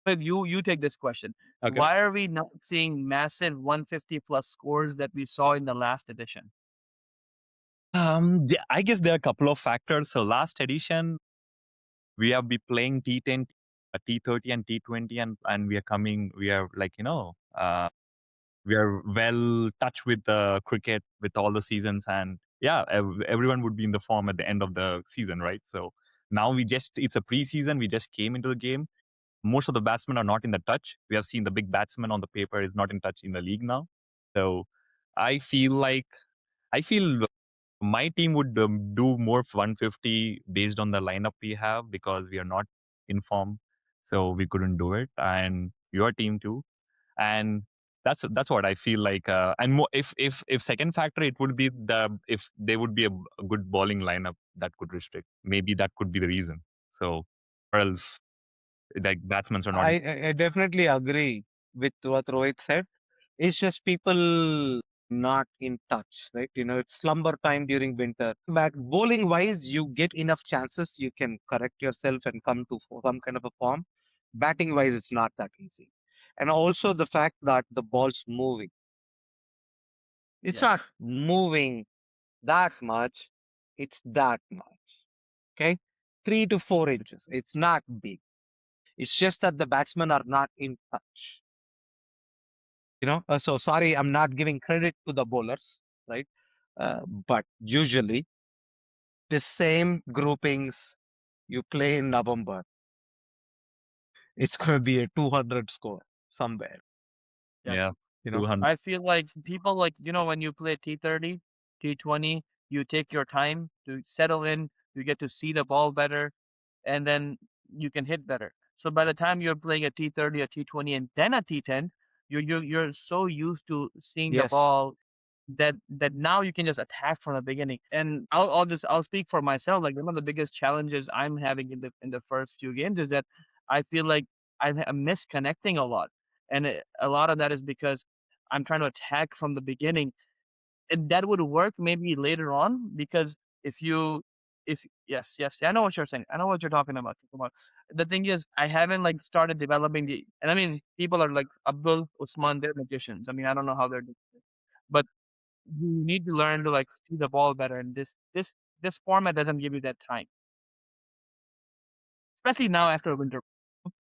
But you take this question. Okay. Why are we not seeing massive 150 plus scores that we saw in the last edition? I guess there are a couple of factors. So last edition, we have been playing T10, T30, and T20, and we are coming. We are like we are well touched with the cricket with all the seasons, and yeah, everyone would be in the form at the end of the season, right? So now it's a preseason. We just came into the game. Most of the batsmen are not in the touch. We have seen the big batsman on the paper is not in touch in the league now. So I feel like I feel my team would do more 150 based on the lineup we have because we are not in form, so we couldn't do it, and your team too. And that's what I feel like. And more, if second factor, it would be if there would be a good bowling lineup that could restrict. Maybe that could be the reason. So, or else like batsmen are not. I definitely agree with what Rohit said. It's just people not in touch, right? You know, it's slumber time during winter. Back bowling wise, you get enough chances. You can correct yourself and come to some kind of a form. Batting wise, it's not that easy. And also the fact that the ball's moving. It's Yes. not moving that much. It's that much. Okay. 3 to 4 inches. It's not big. It's just that the batsmen are not in touch. So sorry, I'm not giving credit to the bowlers, right? But usually the same groupings you play in November, it's going to be a 200 score somewhere. Yes. Yeah, You know, 200. I feel like people like, when you play T30, T20, you take your time to settle in, you get to see the ball better, and then you can hit better. So by the time you're playing a T30, a T20, and then a T10, you're so used to seeing the yes, ball that now you can just attack from the beginning. And I'll speak for myself. Like one of the biggest challenges I'm having in the first few games is that I feel like I'm misconnecting a lot, and a lot of that is because I'm trying to attack from the beginning. And that would work maybe later on because if you if yes, yes, I know what you're saying. I know what you're talking about. The thing is, I haven't like started developing and I mean, people are like Abdul, Usman, they're magicians. I mean, I don't know how they're doing it, but you need to learn to like see the ball better. And this format doesn't give you that time, especially now after winter.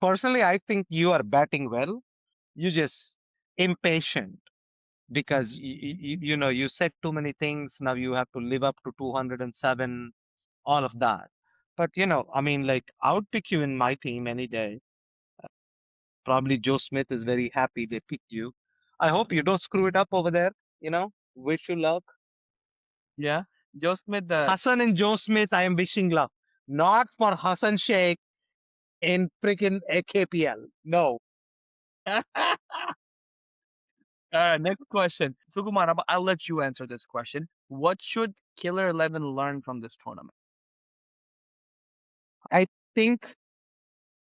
personally, I think you are batting well. You just impatient because you said too many things. Now you have to live up to 207, all of that. But I mean, like, I would pick you in my team any day. Probably Joe Smith is very happy they picked you. I hope you don't screw it up over there. Wish you luck. Yeah, Joe Smith. Hassan and Joe Smith, I am wishing luck. Not for Hassan Sheikh in freaking KPL. No. Next question, Sukumar. I'll let you answer this question. What should Killer 11 learn from this tournament? I think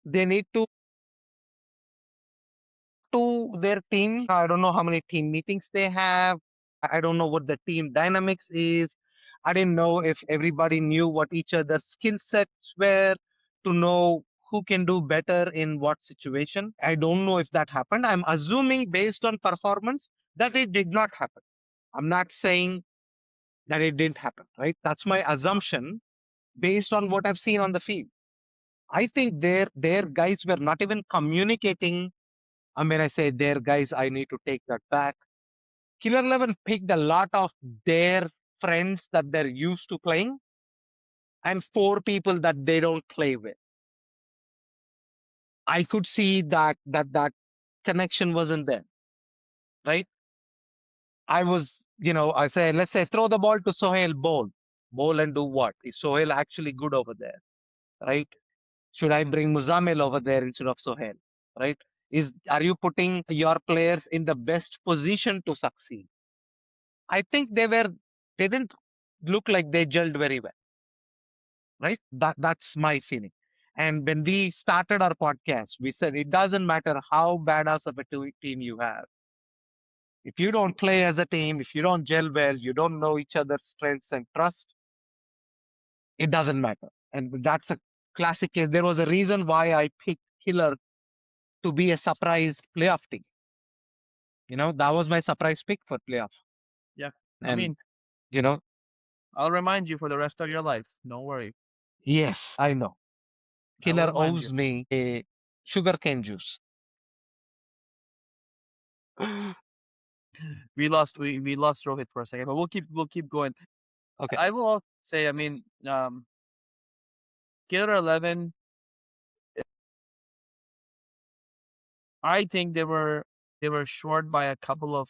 they need to their team. I don't know how many team meetings they have. I don't know what the team dynamics is. I didn't know if everybody knew what each other's skill sets were to know who can do better in what situation. I don't know if that happened. I'm assuming based on performance that it did not happen. I'm not saying that it didn't happen, right? That's my assumption based on what I've seen on the field. I think their guys were not even communicating. And when I say their guys, I need to take that back. Killer 11 picked a lot of their friends that they're used to playing and four people that they don't play with. I could see that connection wasn't there, right? I say, let's say, throw the ball to Sohail, bowl and do what? Is Sohail actually good over there, right? Should I bring Muzamil over there instead of Sohail, right? Are you putting your players in the best position to succeed? I think they didn't look like they gelled very well, right? That's my feeling. And when we started our podcast, we said it doesn't matter how badass of a team you have. If you don't play as a team, if you don't gel well, you don't know each other's strengths and trust, it doesn't matter. And that's a classic case. There was a reason why I picked Killer to be a surprise playoff team. That was my surprise pick for playoff. Yeah. I And, mean, you know, I'll remind you for the rest of your life. Don't worry. yes, I know. I will Killer remind you. owes me a sugarcane juice. We lost Rohit for a second, but we'll keep going. Okay. I will also say, I mean, Killer 11, I think they were short by a couple of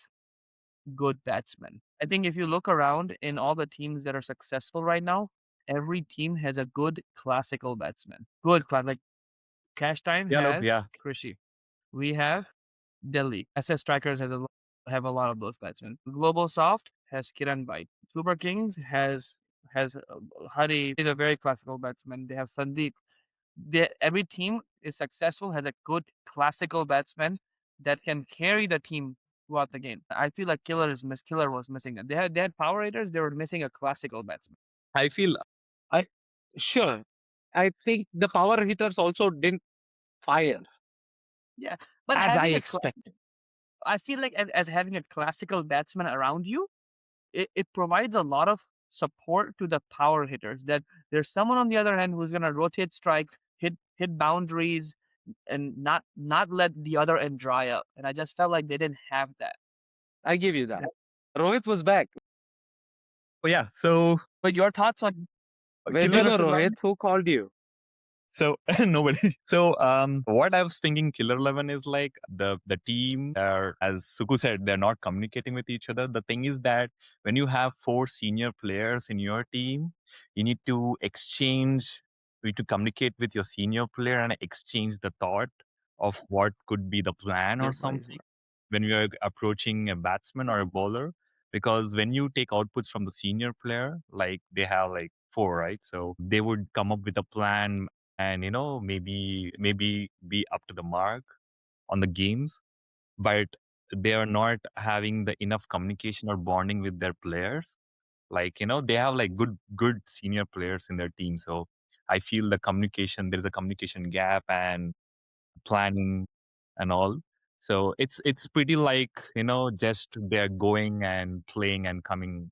good batsmen. I think if you look around in all the teams that are successful right now, every team has a good classical batsman. Good class, like Cash Time Yeah, hello. has Yeah. Krishi. We have Delhi. SS Strikers have a lot of those batsmen. Global Soft has Kiran Bhai. Super Kings has Hari. He's a very classical batsman. They have Sandeep. Every team is successful has a good classical batsman that can carry the team throughout the game. I feel like Killer was missing that. They had power hitters. They were missing a classical batsman. I feel I Sure. I think the power hitters also didn't fire Yeah, but as I having expected. I feel like as having a classical batsman around you, it provides a lot of support to the power hitters. That there's someone on the other end who's gonna rotate strike, hit boundaries, and not let the other end dry up. And I just felt like they didn't have that. I give you that. Yeah. Rohit was back. oh yeah. So But your thoughts on Where to Killer go, versus 11? Rohit? Who called you? So nobody. So what I was thinking, Killer 11 is like the team. Are, as Suku said, they're not communicating with each other. The thing is that when you have four senior players in your team, you need to exchange. You need to communicate with your senior player and exchange the thought of what could be the plan or Advice. something when we are approaching a batsman or a bowler. Because when you take outputs from the senior player, like they have like four, right? So they would come up with a plan and maybe be up to the mark on the games, but they are not having the enough communication or bonding with their players. Like they have like good senior players in their team, so I feel there's a communication gap and planning and all. So it's pretty like just they're going and playing and coming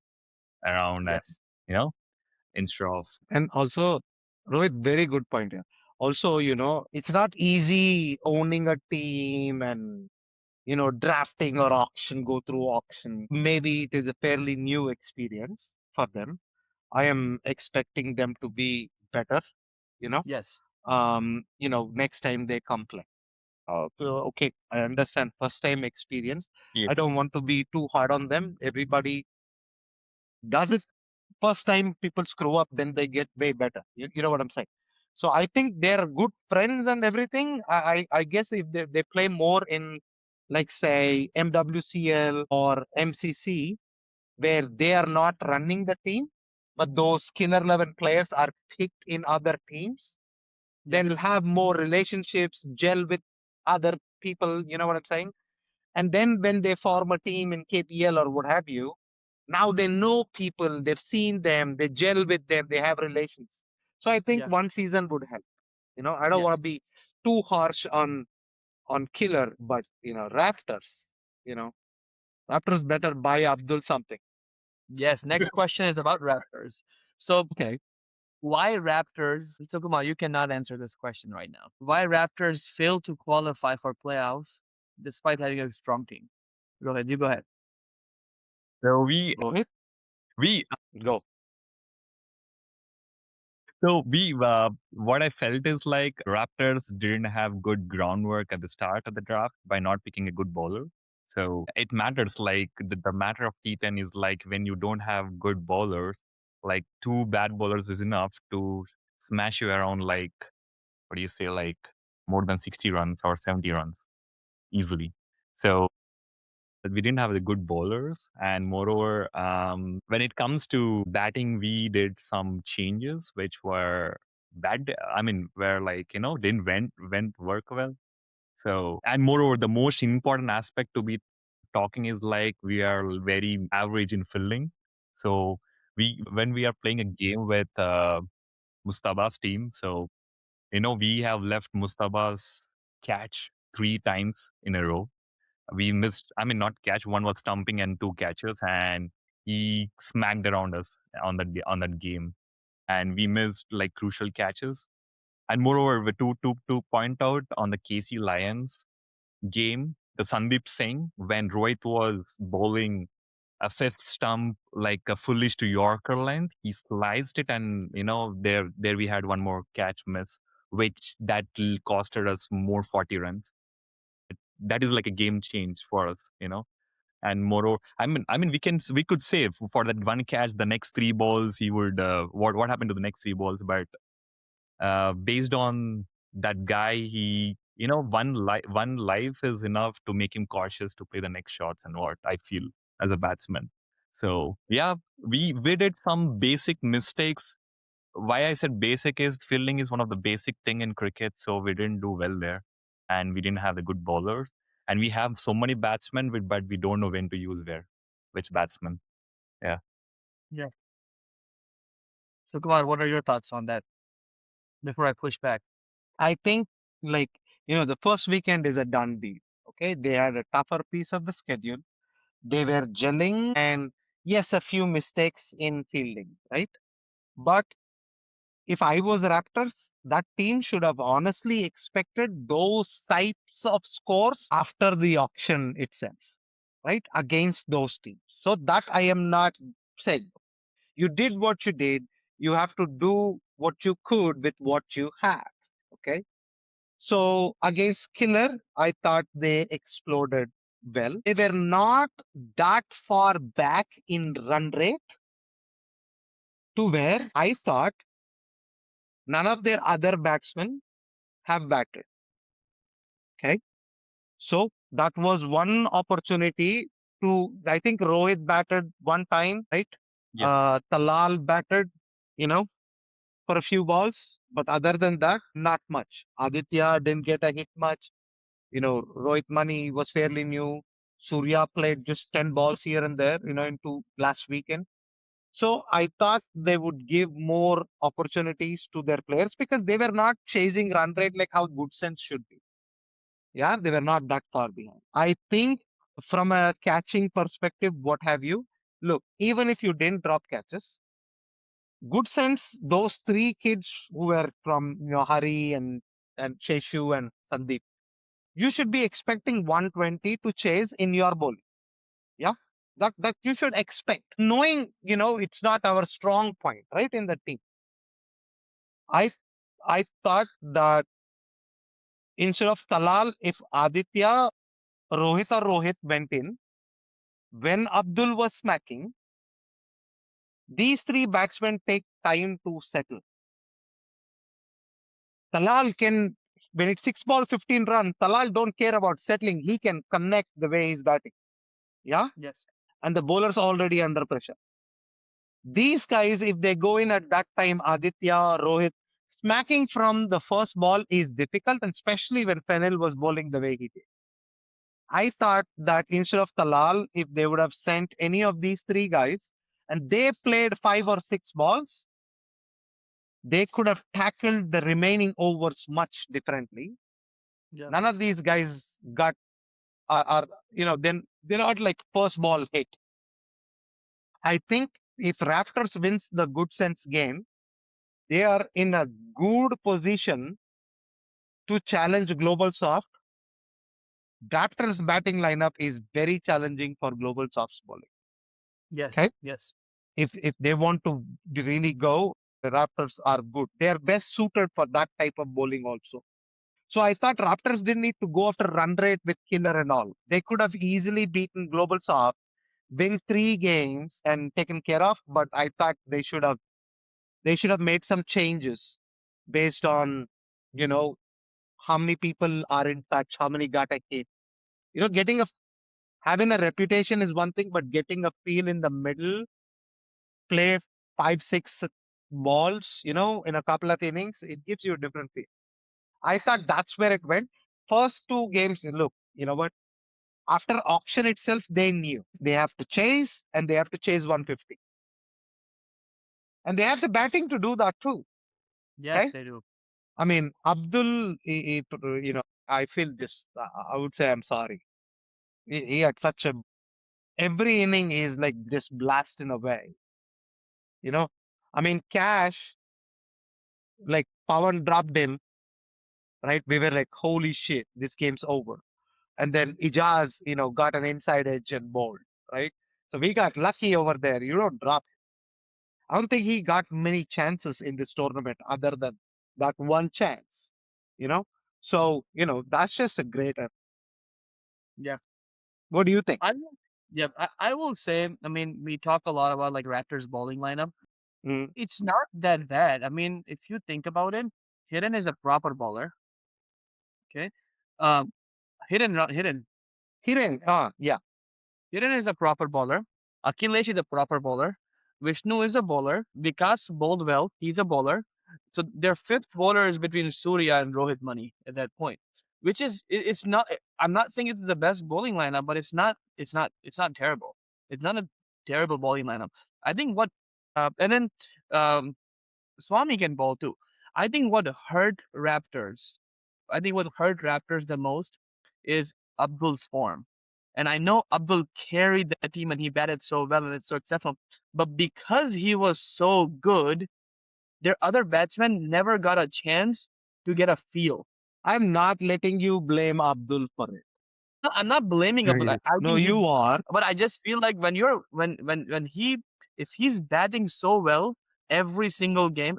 around and Yes. you know instead of And also, Rohit, very good point here. Also, it's not easy owning a team and, drafting or go through auction. Maybe it is a fairly new experience for them. I am expecting them to be better, you know, Yes. next time they come play. Okay, I understand first time experience. I yes. don't want to be too hard on them. Everybody does it first time. People screw up, then they get way better. You know what I'm saying? So I think they're good friends and everything. I guess if they play more in, like, say, MWCL or MCC, where they are not running the team, but those killer 11 players are picked in other teams, they'll Yes. have more relationships, gel with other people. You know what I'm saying? And then when they form a team in KPL or what have you, now they know people, they've seen them, they gel with them, they have relations. So I think Yeah. one season would help. I don't want Yes. to be too harsh on Killer, but Raptors, you know, Raptors better buy Abdul something. Yes. Next question is about Raptors. So Okay. why Raptors? So Kumar, you cannot answer this question right now. Why Raptors fail to qualify for playoffs despite having a strong team? Go ahead. You go ahead. So Rohit, we go. So what I felt is like Raptors didn't have good groundwork at the start of the draft by not picking a good bowler. So it matters. Like the matter of T10 is like when you don't have good bowlers, like two bad bowlers is enough to smash you around like what do you say, like more than 60 runs or 70 runs easily. So that we didn't have the good bowlers, and moreover, when it comes to batting, we did some changes which were bad. I mean, where like didn't went work well. So, and moreover, the most important aspect to be talking is like we are very average in fielding. So when we are playing a game with Mustaba's team, so we have left Mustaba's catch 3 times in a row. We missed, I mean, not catch. One was stumping and 2 catches, and he smacked around us on that game, and we missed like crucial catches. And moreover, to point out on the KC Lions game, the Sandeep Singh, when Rohit was bowling a fifth stump like a foolish to Yorker length, he sliced it, and there we had one more catch miss, which costed us more 40 runs. That is like a game change for us. And moreover, I mean, we could say for that one catch, the next 3 balls he would what happened to the next 3 balls, but based on that guy, one life is enough to make him cautious to play the next shots and what I feel as a batsman. So yeah, we did some basic mistakes. Why I said basic is fielding is one of the basic thing in cricket, so we didn't do well there, and we didn't have the good bowlers, and we have so many batsmen, but we don't know when to use which batsman. Yeah. Yeah. So Kumar, what are your thoughts on that before I push back? I think, like, the first weekend is a done deal. Okay. They had a tougher piece of the schedule. They were gelling, and yes, a few mistakes in fielding, right? But if I was Raptors, that team should have honestly expected those types of scores after the auction itself, right? Against those teams. So that I am not saying. You did what you did. You have to do what you could with what you have. Okay. So against Killer, I thought they exploded well. They were not that far back in run rate to where I thought none of their other batsmen have batted. Okay. So that was one opportunity I think Rohit batted one time, right? Yes. Talal batted, you know, for a few balls, but other than that, not much. Aditya didn't get a hit much. Rohit Mani was fairly new. Surya played just 10 balls here and there, into last weekend. So I thought they would give more opportunities to their players because they were not chasing run rate like how good sense should be. Yeah, they were not that far behind. I think from a catching perspective, what have you, look, even if you didn't drop catches, good sense, those 3 kids who were from Hari and Sheshu and Sandeep, you should be expecting 120 to chase in your bowling. Yeah. That you should expect. Knowing, it's not our strong point, right? In the team. I I thought that instead of Talal, if Aditya, Rohit went in, when Abdul was smacking, these 3 batsmen take time to settle. Talal can, when it's 6 balls, 15 runs, Talal don't care about settling. He can connect the way he's batting. Yeah. Yes. And the bowler's already under pressure. These guys, if they go in at that time, Aditya, Rohit, smacking from the first ball is difficult, and especially when Fennel was bowling the way he did. I thought that instead of Talal, if they would have sent any of these 3 guys and they played 5 or 6 balls, they could have tackled the remaining overs much differently. Yeah. None of these guys then they're not like first ball hit. I think if Raptors wins the good sense game, they are in a good position to challenge Global Soft. Raptors batting lineup is very challenging for Global Soft's bowling. Okay. Yes. Yes. If they want to really go, the Raptors are good. They are best suited for that type of bowling also. So I thought Raptors didn't need to go after run rate with Killer and all. They could have easily beaten Global Soft, win 3 games and taken care of. But I thought they should have made some changes based on, you know, how many people are in touch, how many got a hit. Getting having a reputation is one thing, but getting a feel in the middle, play 5, 6 balls, in a couple of innings, it gives you a different feel. I thought that's where it went. First 2 games, look, you know what? After auction itself, they knew they have to chase and they have to chase 150. And they have the batting to do that too. Yes, Okay. they do. I mean, Abdul, I feel just, I would say I'm sorry. He had such a, every inning is like just blasting away, you know. I mean, Cash, like Pawan dropped him, right? We were like, holy shit, this game's over. And then Ijaz, got an inside edge and bowled, right? So we got lucky over there. You don't drop. I don't think he got many chances in this tournament other than that one chance, you know? So, that's just a great effort. Yeah. What do you think? Yeah, I will say, I mean, we talk a lot about like Raptors bowling lineup. Mm. It's not that bad. I mean, if you think about it, Hidden is a proper bowler. Okay. Um, Hidden. Hiren, yeah. Kiran is a proper bowler. Akhilesh is a proper bowler. Vishnu is a bowler. Vikas bowled well. He's a bowler. So their fifth bowler is between Surya and Rohit Mani at that point, which is it's not. I'm not saying it's the best bowling lineup, but it's not terrible. It's not a terrible bowling lineup. I think what and then um, Swami can bowl too. I think what hurt Raptors I think what hurt Raptors the most is Abdul's form. And I know Abdul carried the team and he batted so well and it's so exceptional. But because he was so good, their other batsmen never got a chance to get a feel. I'm not letting you blame Abdul for it. No, I'm not blaming Abdul. I No, think he, you are. but I just feel like when he if he's batting so well every single game,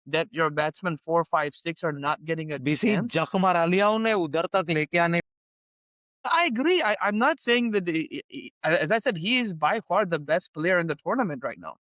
that your batsmen 4, 5, 6 are not getting a BC chance. जख मारा लिया उन्हें उधर तक लेके आने. I agree. I'm not saying that, as I said, he is by far the best player in the tournament right now.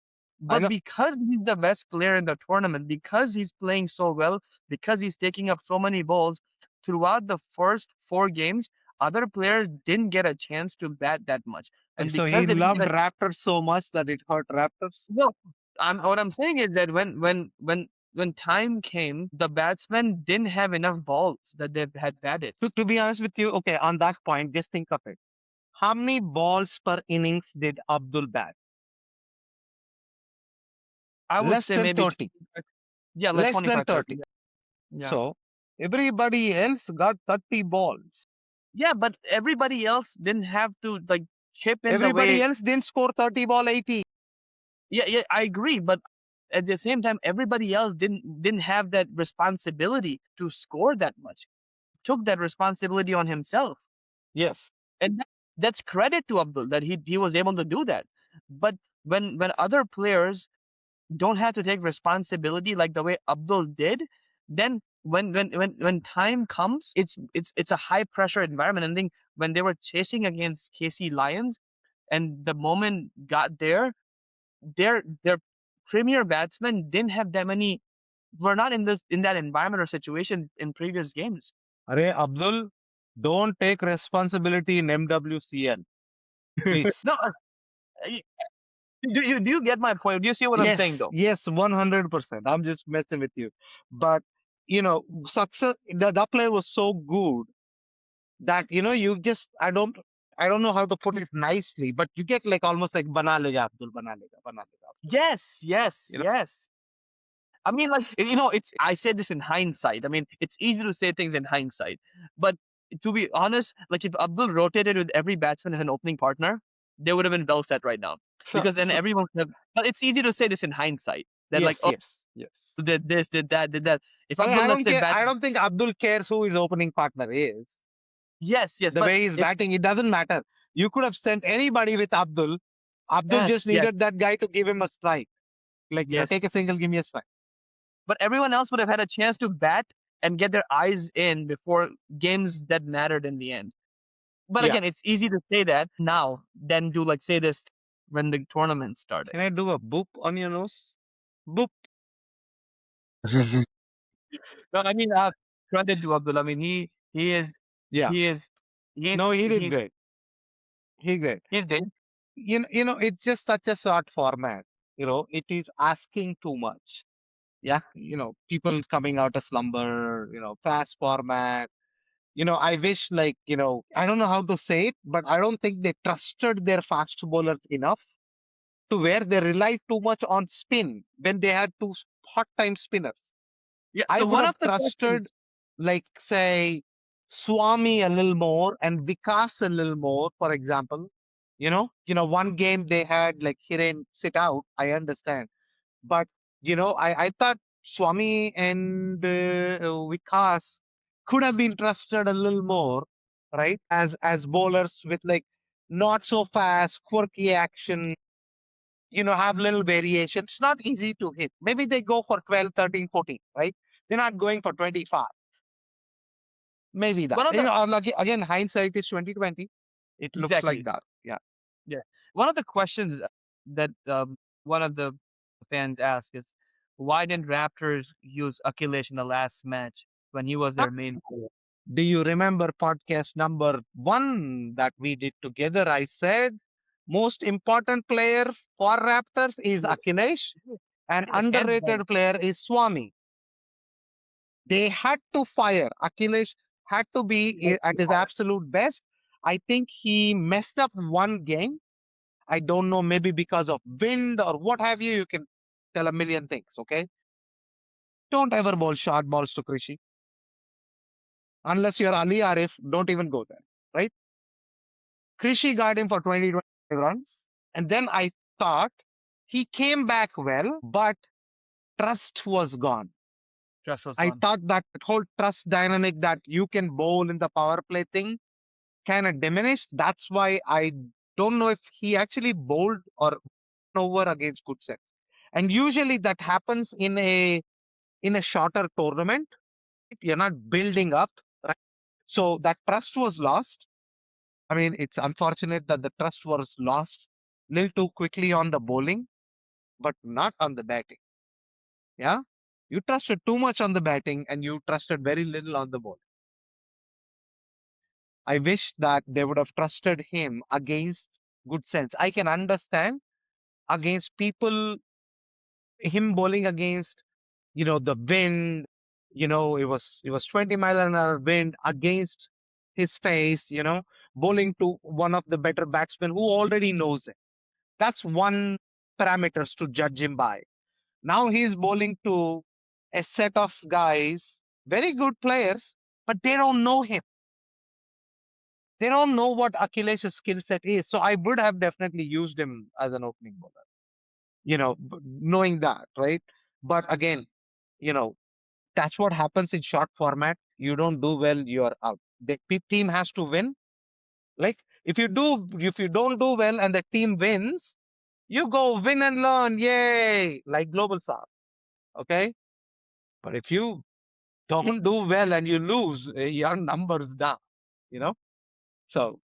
I But know. because he's the best player in the tournament, because he's playing so well, because he's taking up so many balls, throughout the first 4 games, other players didn't get a chance to bat that much. And So because he they didn't loved get a Raptors so much that it hurt Raptors. no, what I'm saying is that when time came, the batsmen didn't have enough balls that they had batted. To be honest with you, okay, on that point, just think of it. How many balls per innings did Abdul bat? I would Less say than maybe 30. yeah, like Less than 25, 30. 30. Yeah. So everybody else got 30 balls. Yeah, but everybody else didn't have to like chip in the Everybody way. else didn't score 30 ball 80. Yeah, yeah, I agree. But at the same time, everybody else didn't have that responsibility to score that much. Took that responsibility on himself, Yes. and that's credit to Abdul that he was able to do that. But when other players don't have to take responsibility like the way Abdul did, then when time comes, it's a high pressure environment. And I think when they were chasing against KC Lions, and the moment got there, their premier batsmen didn't have that many. Were not in that environment or situation in previous games. Arey Abdul, don't take responsibility in MWCL, please. No, y- do you get my point? Do you see what I'm saying Yes, though? yes, 100%. I'm just messing with you. But, success, the player was so good that, you just, I don't know how to put it nicely, but you get like almost like bana lega Abdul, bana lega Abdul. Yes, yes, You know, yes. I mean, like, it's. I said this in hindsight. I mean, it's easy to say things in hindsight, but to be honest, like if Abdul rotated with every batsman as an opening partner, they would have been well set right now. so, Because then so, everyone would have. But it's easy to say this in hindsight. That like, yes, oh, yes, yes. did this, did that, did that. If I mean, Abdul, I let's don't say care. bat, I don't think Abdul cares who his opening partner is. yes, yes, The but way he's if batting, it doesn't matter. You could have sent anybody with Abdul. Abdul just yes, yes, needed that guy to give him a strike. Like, yes, take a single, give me a strike. but everyone else would have had a chance to bat and get their eyes in before games that mattered in the end. But Yeah. again, it's easy to say that now than to like say this when the tournament started. Can I do a boop on your nose? Boop. No, I mean, credit to Abdul. I mean, he is Yeah. he is No, he did he's great. He great. he's doing. It's just such a short format. It is asking too much. Yeah. People coming out of slumber, fast format. I wish, like, I don't know how to say it, but I don't think they trusted their fast bowlers enough to where they relied too much on spin when they had two hot time spinners. Yeah. I So would one have of the trusted, questions. like, say, Swami a little more and Vikas a little more, for example. One game they had like Hiren sit out. I understand, but I thought Swami and Vikas could have been trusted a little more, right? As bowlers with like not so fast, quirky action, have little variation. It's not easy to hit. Maybe they go for 12, 13, 14, right? They're not going for 25. Maybe that. One of the Like, again, hindsight is 2020. It looks like exactly. that. Yeah. Yeah. One of the questions that one of the fans asked is, why didn't Raptors use Akhilesh in the last match when he was their main player? Do you remember podcast number 1 that we did together? I said most important player for Raptors is Akhilesh. Akhilesh and Akhilesh, hands down. underrated player is Swami. They had to fire. Akhilesh had to be at his absolute best. I think he messed up one game. I don't know, maybe because of wind or what have you. You can tell a million things, okay? Don't ever bowl short balls to Krishi. Unless you're Ali Arif, don't even go there, right? Krishi got him for 20, 25 runs. And then I thought he came back well, but trust was gone. Trust was I gone. thought that whole trust dynamic that you can bowl in the power play thing kind of diminished. That's why I don't know if he actually bowled or over against good sets. And usually that happens in a shorter tournament. You're not building up, right? So that trust was lost. I mean, it's unfortunate that the trust was lost a little too quickly on the bowling, but not on the batting. Yeah. You trusted too much on the batting and you trusted very little on the ball. I wish that they would have trusted him against good sense. I can understand against people, him bowling against, the wind, it was 20 mile an hour wind against his face, bowling to one of the better batsmen who already knows it. That's one parameters to judge him by. Now he's bowling to a set of guys, very good players, but they don't know him. They don't know what Akhilesh's skill set is. So I would have definitely used him as an opening bowler, knowing that, right? But again, you know, that's what happens in short format. You don't do well, you're out. The team has to win. Like if you don't do well and the team wins, you go win and learn, yay! Like global star, okay? But if you don't do well and you lose, your numbers down, you know. So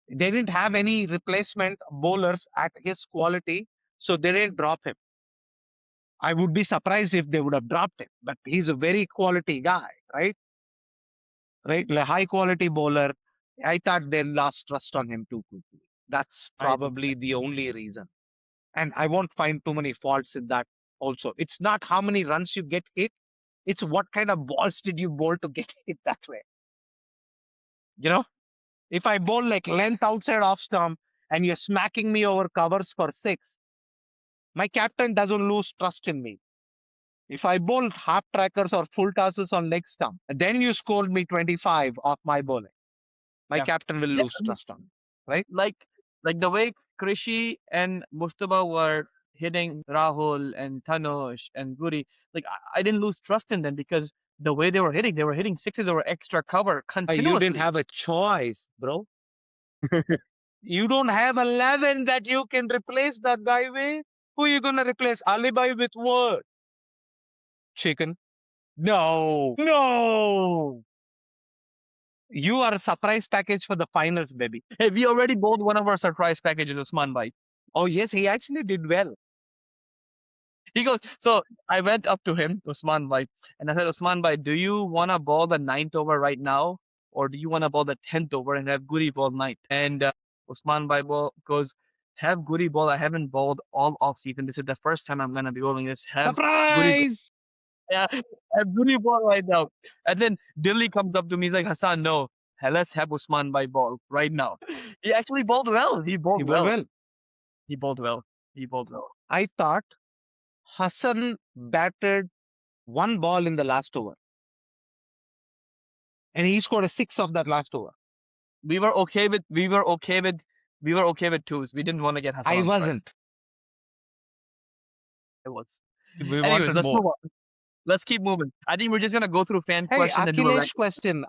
they didn't have any replacement bowlers at his quality, so they didn't drop him. I would be surprised if they would have dropped him, but he's a very quality guy, right? Right, like high quality bowler. I thought they lost trust on him too quickly. That's I agree. probably the only reason. And I won't find too many faults in that also. It's not how many runs you get hit, it's what kind of balls did you bowl to get hit that way. You know, if I bowl like length outside off stump and you're smacking me over covers for 6, my captain doesn't lose trust in me. If I bowl half trackers or full tosses on leg stump, then you scored me 25 off my bowling. My Yeah. captain will Yeah. lose trust on me, right? like like the way Krishi and Mustafa were hitting Rahul and Tanush and Guri, like I didn't lose trust in them because the way they were hitting sixes over extra cover You didn't continuously. have a choice, bro. You don't have 11 that you can replace that guy with. Who you gonna replace? Alibi with what? Chicken? No. No. You are a surprise package for the finals, baby. Hey, we already bowled one of our surprise packages, Usman Bhai. Oh, yes, he actually did well. He goes, so I went up to him, Usman Bhai, and I said, Usman Bhai, do you want to ball the ninth over right now? Or do you want to ball the 10th over and have Guri ball ninth? And Usman Bhai goes, have Guri ball. I haven't bowled all off season. This is the first time I'm going to be bowling this. Have Guri. Surprise! Yeah, a beauty ball right now. And then Dilly comes up to me, he's like, Hassan, no. Let's have Usman by ball right now. He actually bowled well. He He bowled bowled well. well. He bowled well. He bowled well. I thought Hassan batted one ball in the last over, and he scored a six of that last over. We were okay with we were okay with we were okay with twos. We didn't want to get Hassan I on strike. wasn't. It was. We Anyways, wanted let's more. move on. Let's keep moving. I think we're just gonna go through fan Hey, questions and do a rank. Akhilesh question.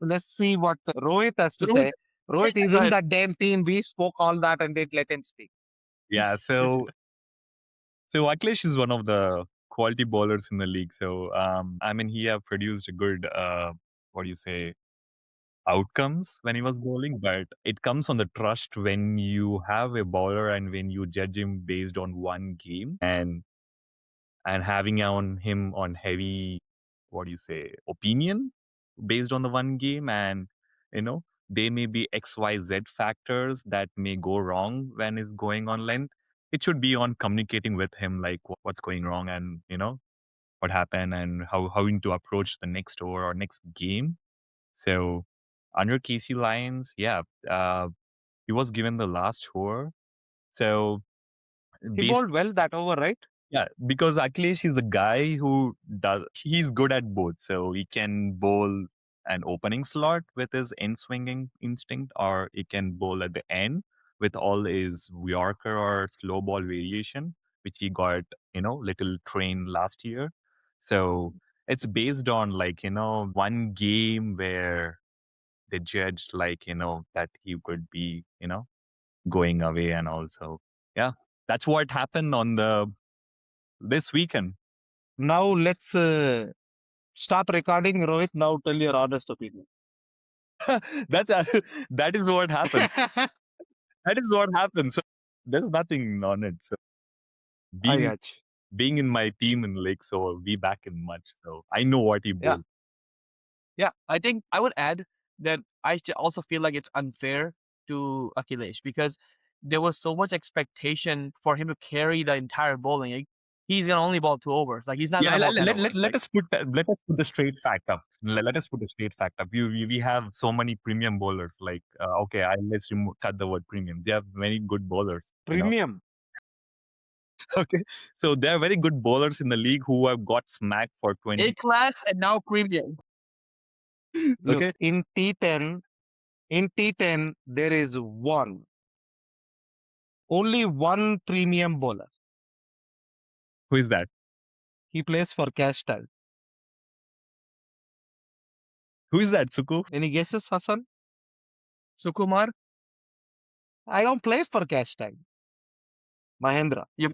Let's see what Rohit has to Rohit, say. Rohit is go in ahead. that damn team. We spoke all that and didn't let him speak. Yeah, so Akhilesh is one of the quality bowlers in the league. So I mean, he have produced a good what do you say outcomes when he was bowling, but it comes on the trust when you have a bowler and when you judge him based on one game and having on him on heavy what do you say opinion based on the one game, and you know there may be XYZ factors that may go wrong when it's going on length. It should be on communicating with him like what's going wrong and what happened and how you need to approach the next over or next game. So under Casey Lyons, yeah, he was given the last over. So He based bowled well that over, right? yeah, because Akhilesh is a guy who he's good at both. So he can bowl an opening slot with his end swinging instinct, or he can bowl at the end with all his Yorker or slow ball variation, which he got, little train last year. So it's based on like, one game where they judged like, that he could be, going away and also, yeah, that's what happened on the this weekend. Now let's stop recording. Rohit, now tell your honest opinion. That's that is what happened. That is what happened. So there's nothing on it. So I being got you. being in my team in Lake, so we back in much. So I know what he Yeah. bowled. Yeah, I think I would add that also feel like it's unfair to Akhilesh because there was so much expectation for him to carry the entire bowling. Like, he's gonna only bowl 2 overs. Like he's not Yeah, gonna bowl 10 overs. let Like us put the straight fact up. Let us put the straight fact up. We have so many premium bowlers. Like okay, let's cut the word premium. They have many good bowlers. Premium. Okay, so there are very good bowlers in the league who have got smacked for 20. A class and now premium. Look, Okay, in T10, there is only one premium bowler. who is that? He plays for Cash Style. Who is that, Suku? Any guesses, Hassan? Sukumar, I don't play for Cash Style. Mahendra. you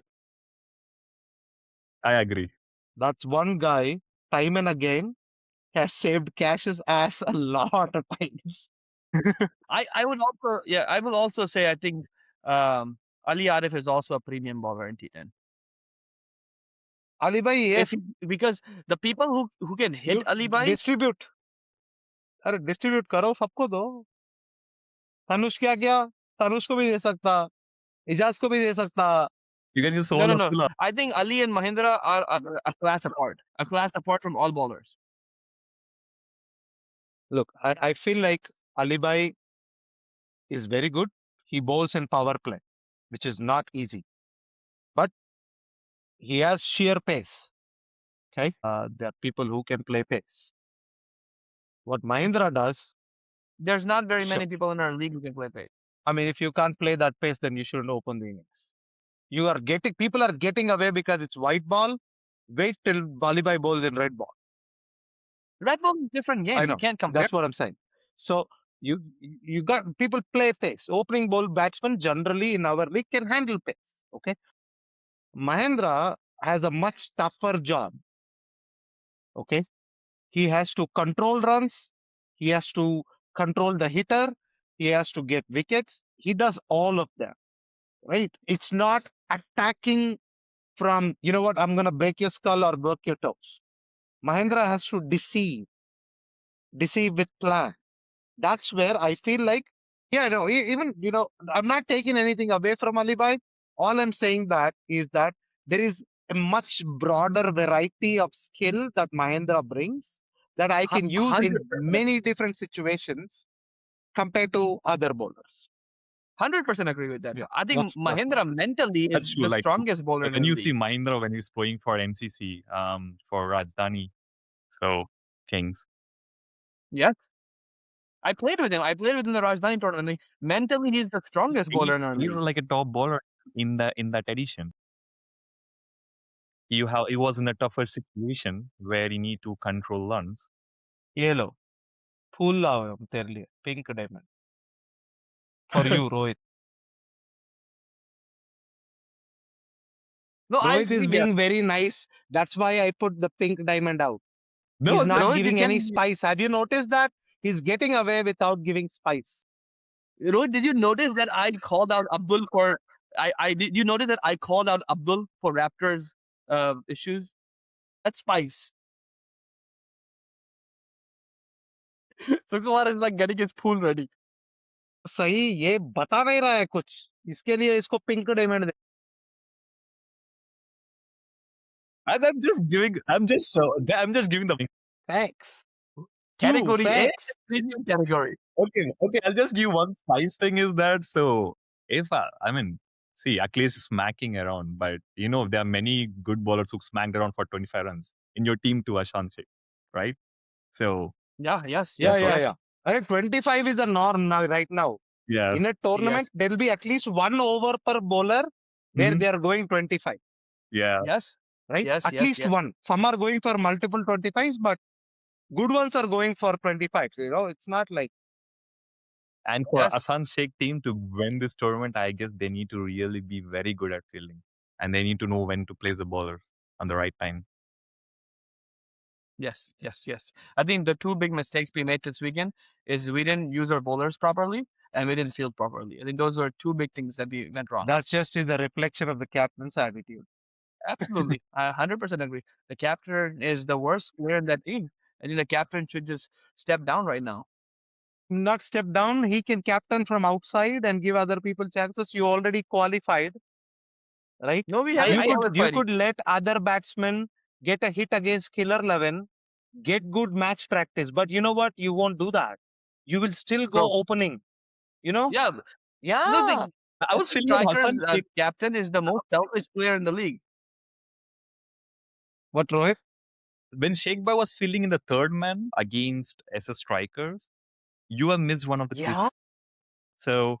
I agree. That's one guy, time and again, has saved Cash's ass a lot of times. I would also I will also say I think Ali Arif is also a premium bowler in T10. Ali bhai, yes, Because the people who can hit you Ali Bhai, distribute. अरे distribute करो सबको दो तनुष क्या क्या तनुष को भी दे सकता इजाज को भी दे सकता You can use no, all no, of no. the I think Ali and Mahindra are a class apart. A class apart from all bowlers. look I feel like Ali bhai is very good. He bowls in power play, which is not easy, but he has sheer pace. Okay, there are people who can play pace. What Mahindra does, There's not very sure. many people in our league who can play pace. I mean, if you can't play that pace, then you shouldn't open the innings. People are getting away because it's white ball. Wait till Balibai bowls in red ball. Red Bull is a different game. I know. You can't compare. That's what I'm saying. So you got people play pace. Opening ball batsmen generally in our league can handle pace. Okay. Mahendra has a much tougher job. Okay. He has to control runs. He has to control the hitter. He has to get wickets. He does all of that. Right. It's not attacking from, you know what, I'm going to break your skull or break your toes. Mahendra has to deceive with plan. That's where I feel like, yeah, no, even, I'm not taking anything away from Alibai. All I'm saying that is that there is a much broader variety of skill that Mahendra brings that I can use in 100%. many different situations compared to other bowlers. 100% agree with that. Yeah, I think that's my Mahindra mentally That's is true. the Like strongest bowler in when the you see league. Mahindra when he's playing for MCC, for Rajdhani, so Kings. Yes. I played with him. I played with him in the Rajdhani tournament. Like, mentally, he's the strongest bowler in our He's league. like a top bowler in that edition. He was in a tougher situation where he need to control runs. Yellow. फूल लाओ हम तेरे लिए pink diamond for you, Rohit. No, I Rohit is yeah. being very nice. That's why I put the pink diamond out. No, He's not Rohit, you giving any can. spice. Have you noticed that? He's getting away without giving spice. Rohit, did you notice that I called out Abdul for? I did. You notice that I called out Abdul for Raptors issues? That's spice. Sukumar is like getting his pool ready. सही ये बता नहीं रहा है कुछ इसके लिए इसको pink diamond they and I'm just giving the Thanks. You, Category A, thanks. premium category. okay. I'll just give one spice thing is that so if I mean see Achilles is smacking around, but there are many good bowlers who smacked around for 25 runs in your team too, Ashan Sheikh, right? So Yeah. Yes. Yeah, Yes. so yeah, Yes. yeah. Alright, 25 is the norm now, right now. yes, In a tournament, Yes. there will be at least 1 over per bowler where Mhm. they are going 25, yeah. Yes. right? Yes. At Yes. least Yes. one. Some are going for multiple 25s, but good ones are going for 25s. It's not like And for Yes. Asan Sheikh team to win this tournament, I guess they need to really be very good at fielding, and they need to know when to place the bowler on the right time. Yes. Yes. Yes. I think the two big mistakes we made this weekend is we didn't use our bowlers properly and we didn't field properly. I think those are two big things that we went wrong. that just is a reflection of the captain's attitude. Absolutely. I 100% agree. The captain is the worst player in that team. I think the captain should just step down right now. Not step down, he can captain from outside and give other people chances. You already qualified, right? No, we I, haven't You I, could you qualified. could let other batsmen get a hit against killer 11, get good match practice. But you know what? You won't do that. You will still go Bro. opening. You know? Yeah. No, Yeah. I was the feeling that striker's Hassan Sheikh captain is the most selfish player in the league. What, Rohit? when Sheikh Bhai was fielding in the third man against SS strikers, you have missed one of the crucial. Yeah. So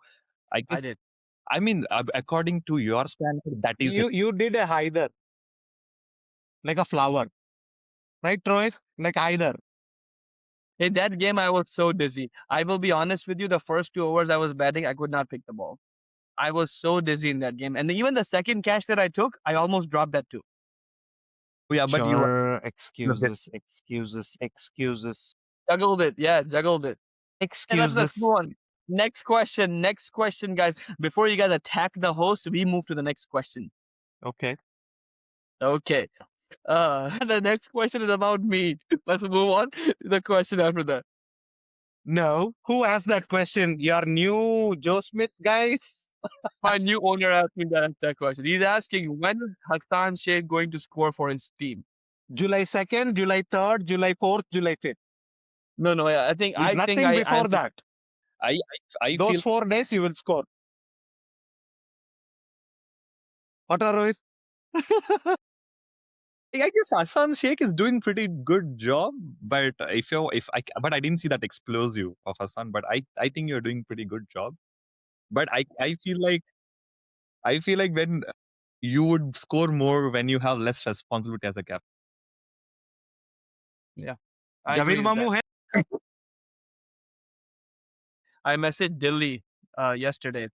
I I guess did. I mean according to your standard, that is it. You did a either like a flower, right, Rohit? Like either. In that game, I was so dizzy. I will be honest with you. The first 2 overs I was batting, I could not pick the ball. I was so dizzy in that game. And even the second catch that I took, I almost dropped that too. Oh, yeah, but you Sure, look at excuses, Juggled it. Yeah, juggled it. Hey, let's excuses. move on. Next question. Next question, guys. Before you guys attack the host, we move to the next question. Okay. Okay. The next question is about me. Let's move on to the question after that. No. Who asked that question? Your new Joe Smith guys? My new owner asked me that question. He's asking when Hassan Sheikh going to score for his team. July 2nd, July 3rd, July 4th, July 5th. No. if I think Nothing I before answered. that. I Those feel 4 days you will score. What are Rohit? I guess Hassan Sheikh is doing pretty good job, but but I didn't see that explosive of Hassan, but I think you're doing pretty good job. But I feel like when you would score more when you have less responsibility as a captain. Yeah, I agree Jamil with that. Mamu hai? I messaged Dilly yesterday.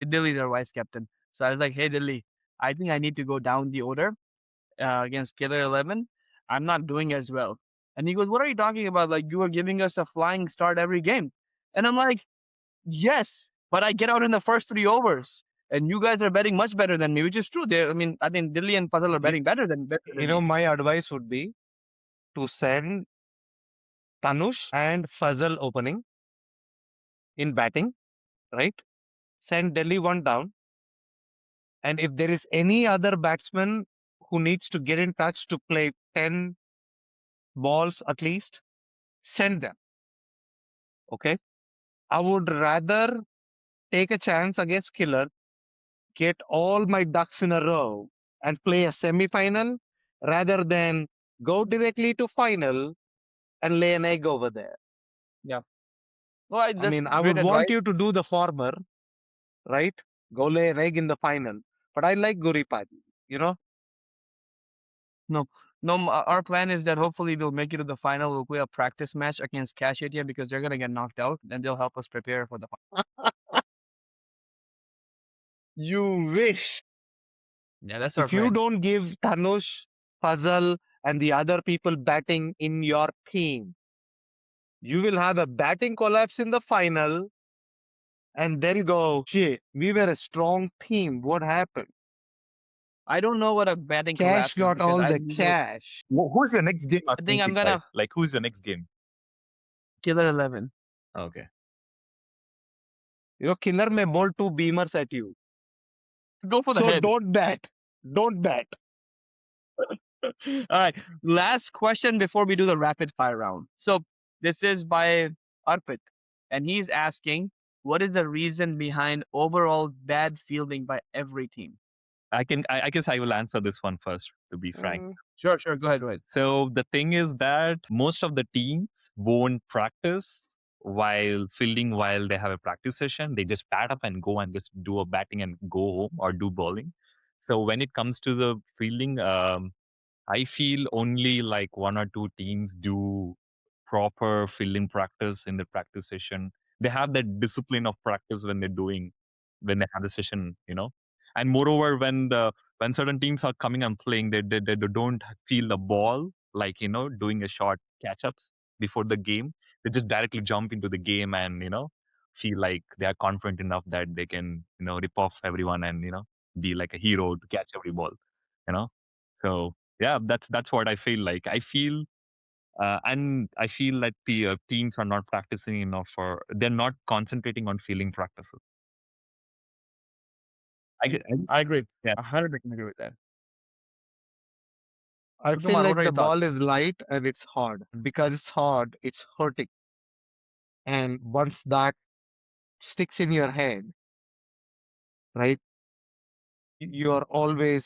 Dilly, their vice captain. So I was like, hey, Dilly, I think I need to go down the order against Killer 11. I'm not doing as well. And he goes, what are you talking about? Like, you are giving us a flying start every game. And I'm like, yes, but I get out in the first 3 overs. And you guys are betting much better than me, which is true. I mean, I think Dilly and Fazal are betting better than me. My advice would be to send Tanush and Fazal opening in batting, right? Send Delhi one down. And if there is any other batsman who needs to get in touch to play 10 balls at least, send them. Okay. I would rather take a chance against Killer, get all my ducks in a row, and play a semi-final rather than go directly to final and lay an egg over there. Yeah. Well, I that's mean, I would great want advice. you to do the former, right? Go lay an egg in the final. But I like Guripaji, you know? No, no. Our plan is that hopefully we'll make it to the final. We'll play a practice match against Cash ATM because they're gonna get knocked out, and they'll help us prepare for the final. You wish. Yeah, that's our If you plan. don't give Tanush, Fazal, and the other people batting in your team, you will have a batting collapse in the final and then go, shit, we were a strong team. What happened? I don't know what a batting Cash collapse is got because all I the usually. cash. Who's your next game? I think I'm Right? gonna Like, who's your next game? Killer 11. Okay. You know, Killer may bowl two beamers at you. Go for the So head. don't bat. Don't bat. All right. Last question before we do the rapid fire round. So this is by Arpit, and he's asking, what is the reason behind overall bad fielding by every team? I guess I will answer this one first, to be frank. Mm, Sure, sure. Go ahead, go ahead. So the thing is that most of the teams won't practice while fielding while they have a practice session. They just bat up and go and just do a batting and go home or do bowling. So when it comes to the fielding, I feel only like one or two teams do proper fielding practice in the practice session. They have that discipline of practice when they have the session, you know. And moreover, when certain teams are coming and playing, they don't feel the ball, like, you know, doing a short catch ups before the game. They just directly jump into the game and, you know, feel like they are confident enough that they can, you know, rip off everyone and, you know, be like a hero to catch every ball, you know. So yeah, that's what I feel like. I feel that the teams are not practicing enough, or they're not concentrating on fielding practices. I just, I agree. yeah. 100% agree with that. I So, feel Kumar, what like are the your thoughts? ball is light and it's hard. Because it's hard, it's hurting. And once that sticks in your head, right, you're always,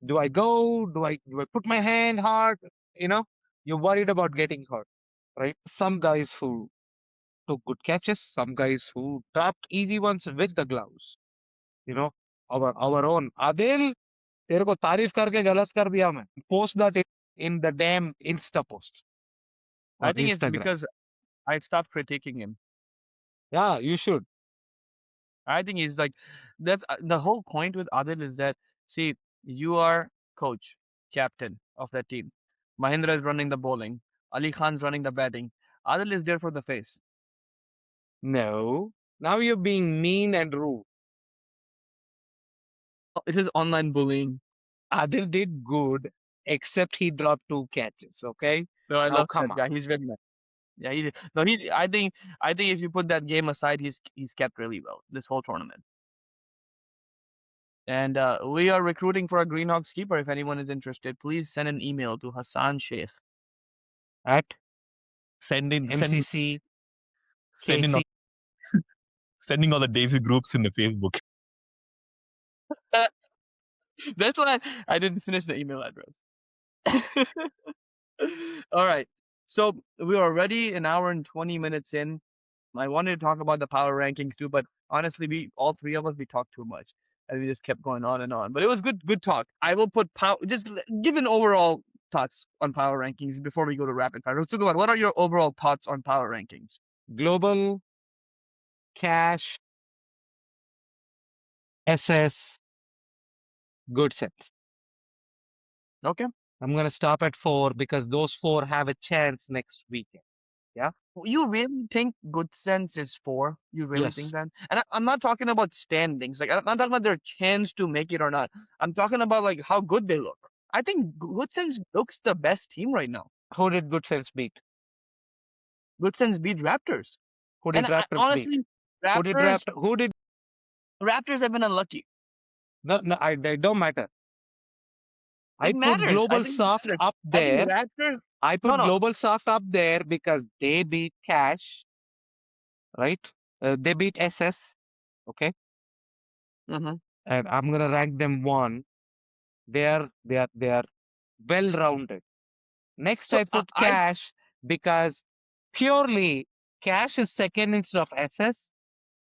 do I go? Do I put my hand hard? You know, you're worried about getting hurt, right? Some guys who took good catches, some guys who dropped easy ones with the gloves. You know, our own Adil, तेरे को तारीफ करके गलत कर दिया मैं. Post that in the damn Insta post I on think it's Instagram. because I stopped critiquing him. Yeah, you should. I think he's like that's the whole point with Adil is that see you are coach, captain of that team. Mahindra is running the bowling. Ali Khan's running the batting. Adil is there for the face. No. Now you're being mean and rude. It is online bullying. Adil did good, except he dropped two catches. Okay. No, I Now love come that on. guy. He's very nice. Yeah, he did. No, he's. I think if you put that game aside, he's kept really well this whole tournament. And we are recruiting for a Greenhawks keeper. If anyone is interested, please send an email to Hassan Sheikh. At Send in send MCC send in all, KC. sending all the Daisy groups in the Facebook. That's why I didn't finish the email address. All right. So we are already an hour and 20 minutes in. I wanted to talk about the power rankings too, but honestly, we all three of us we talked too much, and we just kept going on and on. But it was good talk. I will put power. Give an overall thoughts on power rankings before we go to rapid fire. Sukuman, what are your overall thoughts on power rankings? Global, Cash, SS, good sense. Okay. I'm going to stop at 4 because those 4 have a chance next weekend. Yeah. You really think good sense is four? You really think Yes. that? And I'm not talking about standings. Like I'm not talking about their chance to make it or not. I'm talking about like how good they look. I think good sense looks the best team right now. Who did good sense beat? Good sense beat Raptors. Who And did Raptors beat? honestly, Who did Raptors Who did? Raptors have been unlucky. No, no, I don't matter. I It put matters. I Global think it Soft matters. up I think there. Raptors. I No, put no. Global Soft up there because they beat Cash, right? They beat SS, okay? Mm-hmm. And I'm gonna rank them one. They are well rounded. Next, So I put Cash because purely Cash is second instead of SS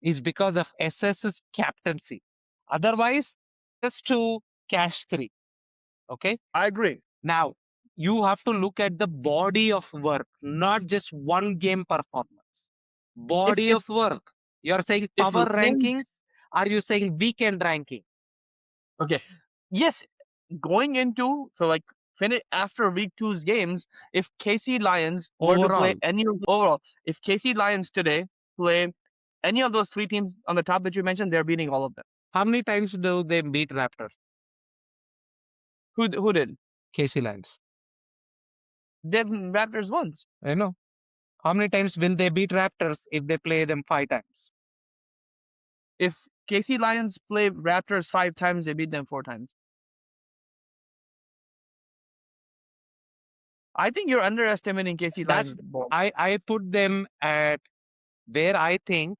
is because of SS's captaincy. Otherwise, SS2, Cash 3. Okay. I agree. Now, you have to look at the body of work, not just one game performance. If Body if of work. You're saying if power Lions, rankings? Are you saying weekend ranking? okay, yes, going into so like finish after week two's games, if KC Lions were to play Overall. any of overall, if KC Lions today play any of those three teams on the top that you mentioned, they're beating all of them. How many times do they beat Raptors? Who did? KC Lions. Did Raptors once. I know. How many times will they beat Raptors if they play them 5 times? If KC Lions play Raptors 5 times, they beat them 4 times. I think you're underestimating KC That's Lions ball. I put them at where I think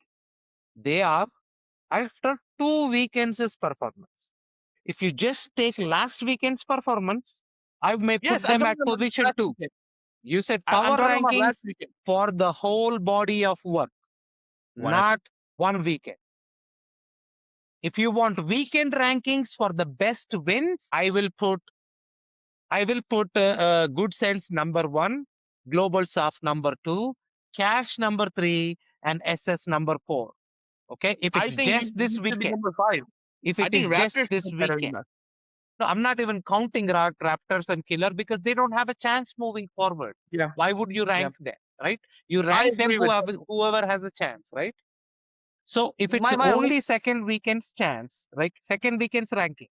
they are after 2 weekends' performance. If you just take last weekend's performance, I may Yes, put I'm them talking at about position last 2. weekend. You said I'm power talking about last rankings weekend. for the whole body of work, One at not one weekend. If you want weekend rankings for the best wins, I will put Good Sense number 1, Global Soft number 2, Cash number 3, and SS number 4. Okay, if I it's think just this we should be weekend, number 5. if I it think is just Raptors this is better weekend, than us. no, I'm not even counting Raptors and Killer because they don't have a chance moving forward. Yeah, Why would you yeah. rank them, right? You I rank them agree with whoever has a chance, right? So if it's my whole only second weekend's chance, right? Second weekend's ranking,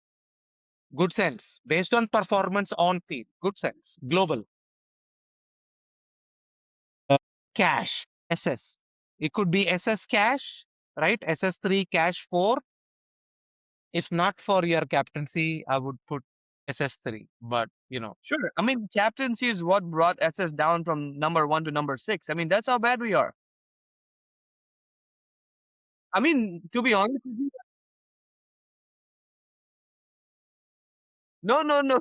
Good Sense, based on performance on field, Good Sense, Global, uh, Cash, SS. It could be SS Cash, right? SS3 Cash 4. If not for your captaincy, I would put SS3. But sure. I mean, captaincy is what brought SS down from number 1 to number 6. I mean, that's how bad we are. I mean, to be honest with you, no, no, no.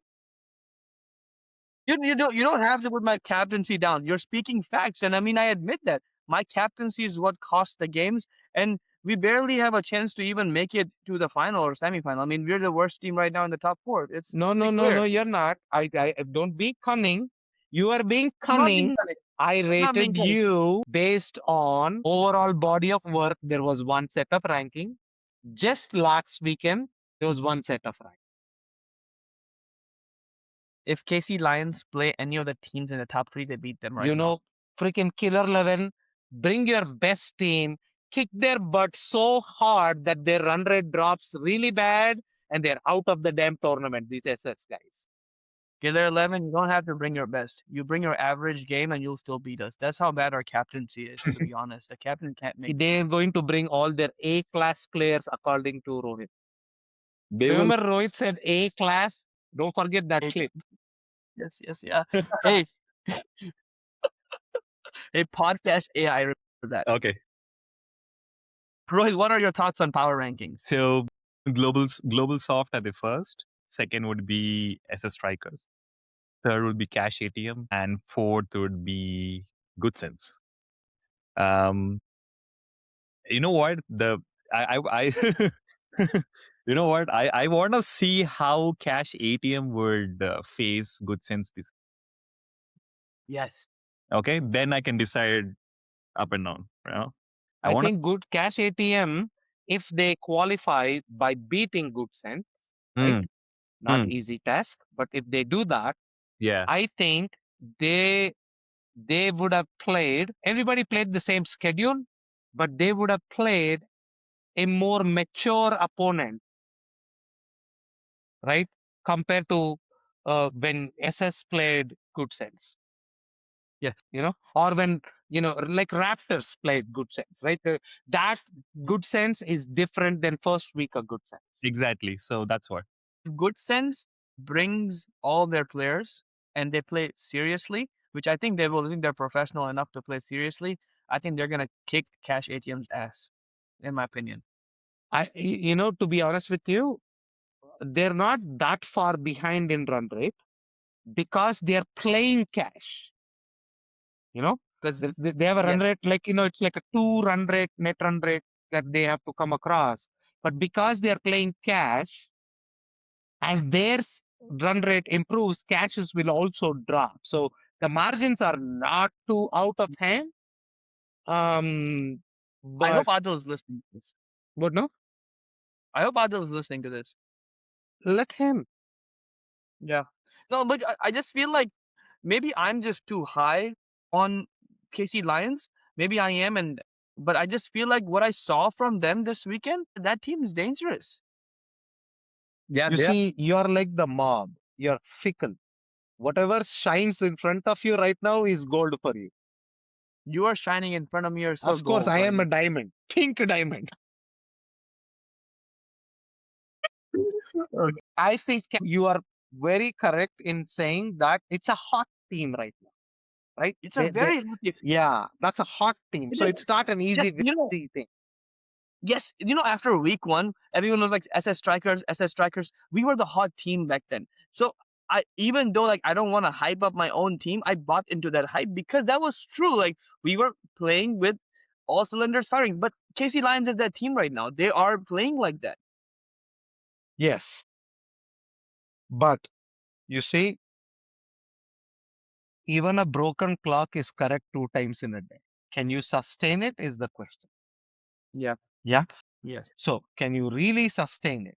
You don't have to put my captaincy down. You're speaking facts, and I mean I admit that my captaincy is what cost the games, and we barely have a chance to even make it to the final or semifinal. I mean we're the worst team right now in the top four. It's no, no, pretty no, clear. no, you're not. I don't be cunning. You are being I'm not cunning. being funny. I I'm not being rated funny. you based on overall body of work. There was one set of ranking. Just last weekend, there was one set of ranking. If KC Lions play any of the teams in the top three, they beat them right You now. know, freaking Killer 11, bring your best team, kick their butt so hard that their run rate drops really bad and they're out of the damn tournament, these SS guys. Killer 11, you don't have to bring your best. You bring your average game and you'll still beat us. That's how bad our captaincy is, to be honest. The captain can't make. They're going to bring all their A class players according to Rohit. they will. Remember Rohit said A class? Don't forget that Hey, clip. yes, yes, yeah. Hey, hey, podcast AI, remember that. Okay, Rohit, what are your thoughts on power rankings? so global soft at the first. Second would be SS Strikers. Third would be Cash ATM, and fourth would be Good Sense. Um, you know what? I you know what? I want to see how Cash ATM would face Good Sense this. Yes. Okay, then I can decide up and down. I I want think good cash ATM, if they qualify by beating Good Sense, to. right? Mm, Not mm, easy task, but if they do that, yeah, I think they they would have played. Everybody played the same schedule, but they would have played a more mature opponent, right? Compared to when SS played Good Sense, Yes. or when like Raptors played Good Sense, right? That Good Sense is different than first week of Good Sense. exactly. So that's what. Good sense. brings all their players and they play seriously, which I think they will. I think they're professional enough to play seriously. I think they're gonna kick Cash ATM's ass, in my opinion. To be honest with you, they're not that far behind in run rate because they're playing cash. You know, Because they have a run yes, rate like, it's like a two run rate, net run rate that they have to come across. But because they're playing cash, as their run rate improves, cashes will also drop. So the margins are not too out of hand. Um, I but hope Adil is listening to this. but no, I hope Adil is listening to this. let him. Yeah. No, but I just feel like maybe I'm just too high on KC Lions. Maybe I am, and but I just feel like what I saw from them this weekend, that team is dangerous. Yeah, You they are. see, you're like the mob. You're fickle. Whatever shines in front of you right now is gold for you. You are shining in front of me. You're so Of course, gold I right am a now. diamond, pink diamond. Okay. I think you are very correct in saying that it's a hot team right now, right? It's a very healthy. Yeah, that's a hot team. So it's not an Just, easy thing. yes, after week one, everyone was like SS strikers, SS strikers. We were the hot team back then. So I, even though like I don't want to hype up my own team, I bought into that hype because that was true. Like we were playing with all cylinders firing. But KC Lions is that team right now. They are playing like that. Yes, but you see, even a broken clock is correct two times in a day. Can you sustain it? Is the question. Yeah. Yeah. Yes. So can you really sustain it?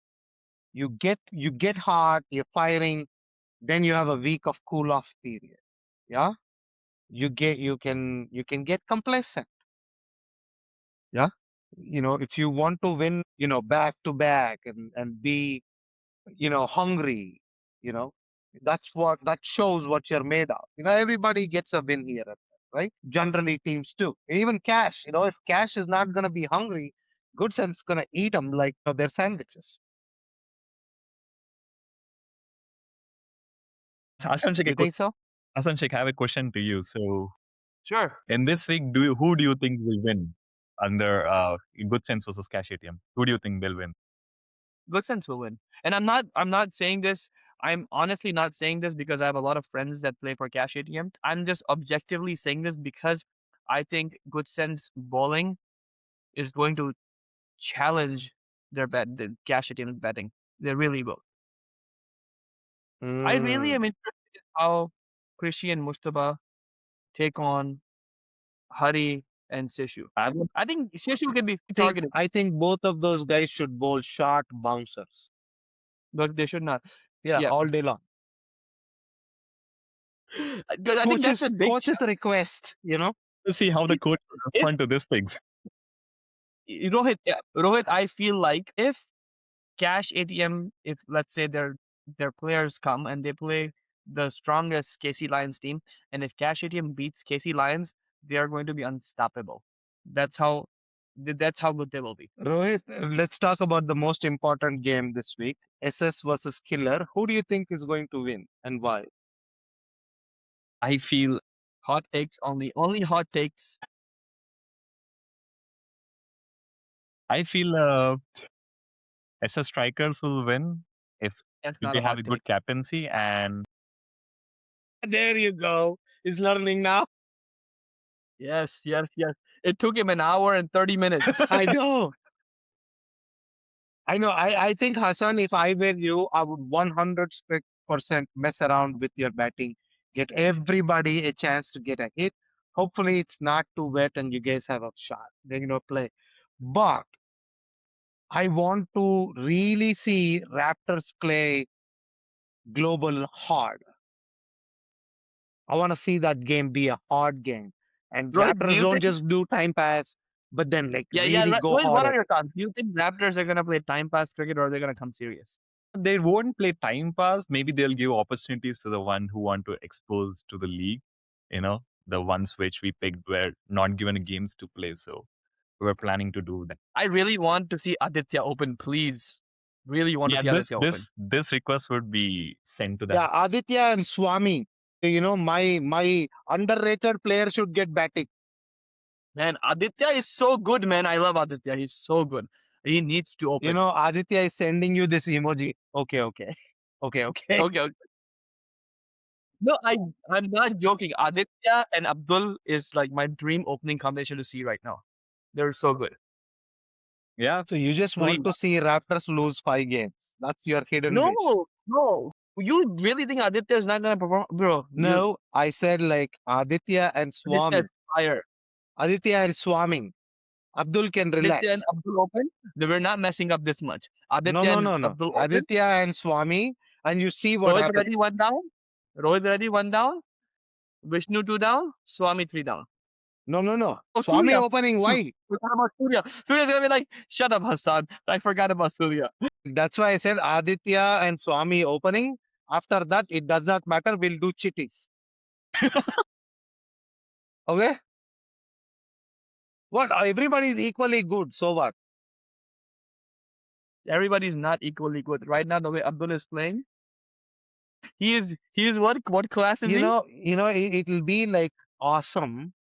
You get hot, you're firing, then you have a week of cool off period. Yeah. You can get complacent. Yeah. If you want to win, back to back and be, hungry, you know, that shows what you're made of. Everybody gets a win here, right? Generally teams too. Even Cash, if Cash is not gonna be hungry, Goodson's gonna eat them like their sandwiches. Hasan Sheikh, You think so? Hasan Sheikh, I have a question to you. So Sure. in this week, who do you think will win under Good Sense versus Cash ATM? Who do you think will win? Good sense will win. And I'm not saying this. I'm honestly not saying this because I have a lot of friends that play for Cash ATM. I'm just objectively saying this because I think Good Sense bowling is going to challenge the Cash ATM betting. They really will. I really Mm. am interested in how Krishi and Mustafa take on Hari and Sishu. I would I think Sishu can be I think targeted, I think both of those guys should bowl short bouncers. but they should not. Yeah, Yeah, all day long. 'Cause I think that's a big Coach's request. see how the challenge. coach If respond to these things. Rohit, yeah, Rohit, I feel like if Cash ATM, if let's say their players come and they play the strongest KC Lions team, and if Cash ATM beats KC Lions, they are going to be unstoppable. That's how that's how good they will be. Rohit, let's talk about the most important game this week. SS versus Killer. Who do you think is going to win and why? I feel Hot takes only, only hot takes. I feel SS Strikers will win That's if not they a have hot a take. good captaincy, and There you go. He's learning now. Yes, yes, yes. It took him an hour and 30 minutes. I know. I know. I think, Hassan, if I were you, I would 100% mess around with your batting. Get everybody a chance to get a hit. Hopefully, it's not too wet and you guys have a shot. Then, play. But I want to really see Raptors play global hard. I want to see that game be a hard game. And Rohit, do Raptors you don't think? just do time pass, but then like Yeah, yeah. really go Rohit, hard what are at your it. thoughts? Do you think Raptors are gonna play time pass cricket or are they gonna come serious? they won't play time pass. Maybe they'll give opportunities to the one who want to expose to the league. The ones which we picked were not given games to play, so we were planning to do that. I really want to see Aditya open, please. Really want to Yeah, see this Aditya open. this this request would be sent to the Yeah, Aditya and Swami. My underrated player should get batting. Man, Aditya is so good, man. I love Aditya. He's so good. He needs to open. Aditya is sending you this emoji. Okay, okay. Okay, okay. Okay, okay. No, I'm not joking. Aditya and Abdul is like my dream opening combination to see right now. They're so good. yeah. So you just Three. want to see Raptors lose 5 games. That's your hidden wish. No, no. You really think Aditya is not gonna perform, bro? You No, I said like Aditya and Aditya is Swami. fire. Aditya and Swami. Abdul can Aditya and relax. Abdul open. They were not messing up this much. No, Aditya no, and no, no. Abdul open. Aditya and Swami, and you see what Rohit Reddy happens. one down. Rohit Reddy one down. Vishnu two down. Swami three down. No, no, no. Oh, Swami Surya. opening, Shoot. why? Forgot about Surya. Surya's gonna be like, shut up, Hassan. I forgot about Surya. That's why I said Aditya and Swami opening. After that, it does not matter. We'll do chitties. Okay? What? Everybody is equally good. So what? Everybody's not equally good. Right now, the way Abdul is playing, he is what class is he? It'll be like awesome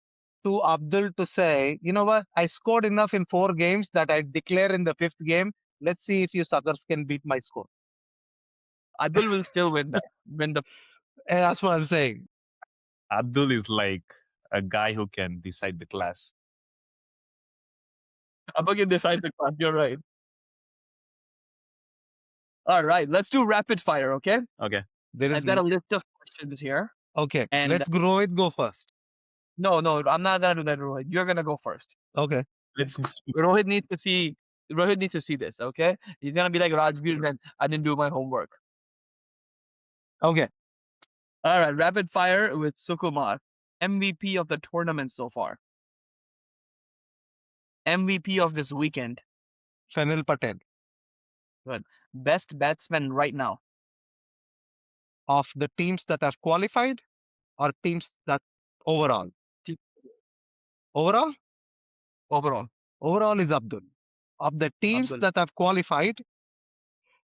to Abdul to say, you know what? I scored enough in 4 games that I declare in the fifth game. Let's see if you suckers can beat my score. Abdul will still win that. Win the And that's what I'm saying. Abdul is like a guy who can decide the class. Abdul can decide the class. You're right. All right, let's do rapid fire, okay? Okay. There is I've got a list of questions here, okay. and Let Rohit go first. no, I'm not gonna do that, Rohit. You're gonna go first. Okay. Let's Rohit needs to see. Rohit needs to see this, okay? He's gonna be like Rajveer, and I didn't do my homework. Okay. All right, rapid fire with Sukumar. MVP of the tournament so far. MVP of this weekend. Fenil Patel. Good. Best batsman right now. Of the teams that have qualified or teams that overall? T- Overall? Overall, Overall is Abdul. Of the teams Abdul. that have qualified,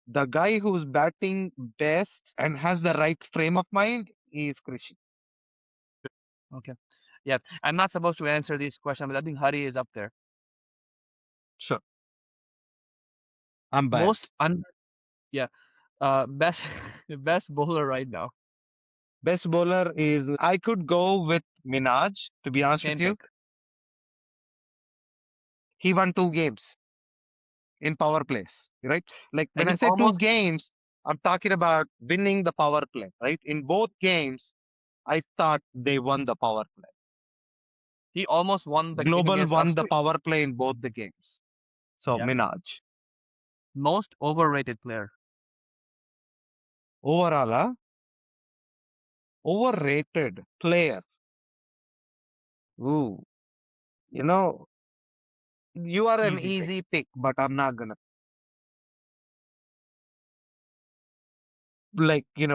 the guy who's batting best and has the right frame of mind is Krishi. Okay. Yeah, I'm not supposed to answer these questions, but I think Hari is up there. Sure. I'm Most biased. yeah. Best best bowler right now. Best bowler is I could go with Minaj, to be honest with Same you. pick. He won 2 games in power plays, right? Like when And I he say two almost games, I'm talking about winning the power play, right? In both games, I thought they won the power play. won the game Global against us won the too. power play in both the games. So Yeah. Minaj. Most overrated player. Overall, overrated player. Ooh, you know, you are an Easy pick. easy pick, but I'm not gonna like, you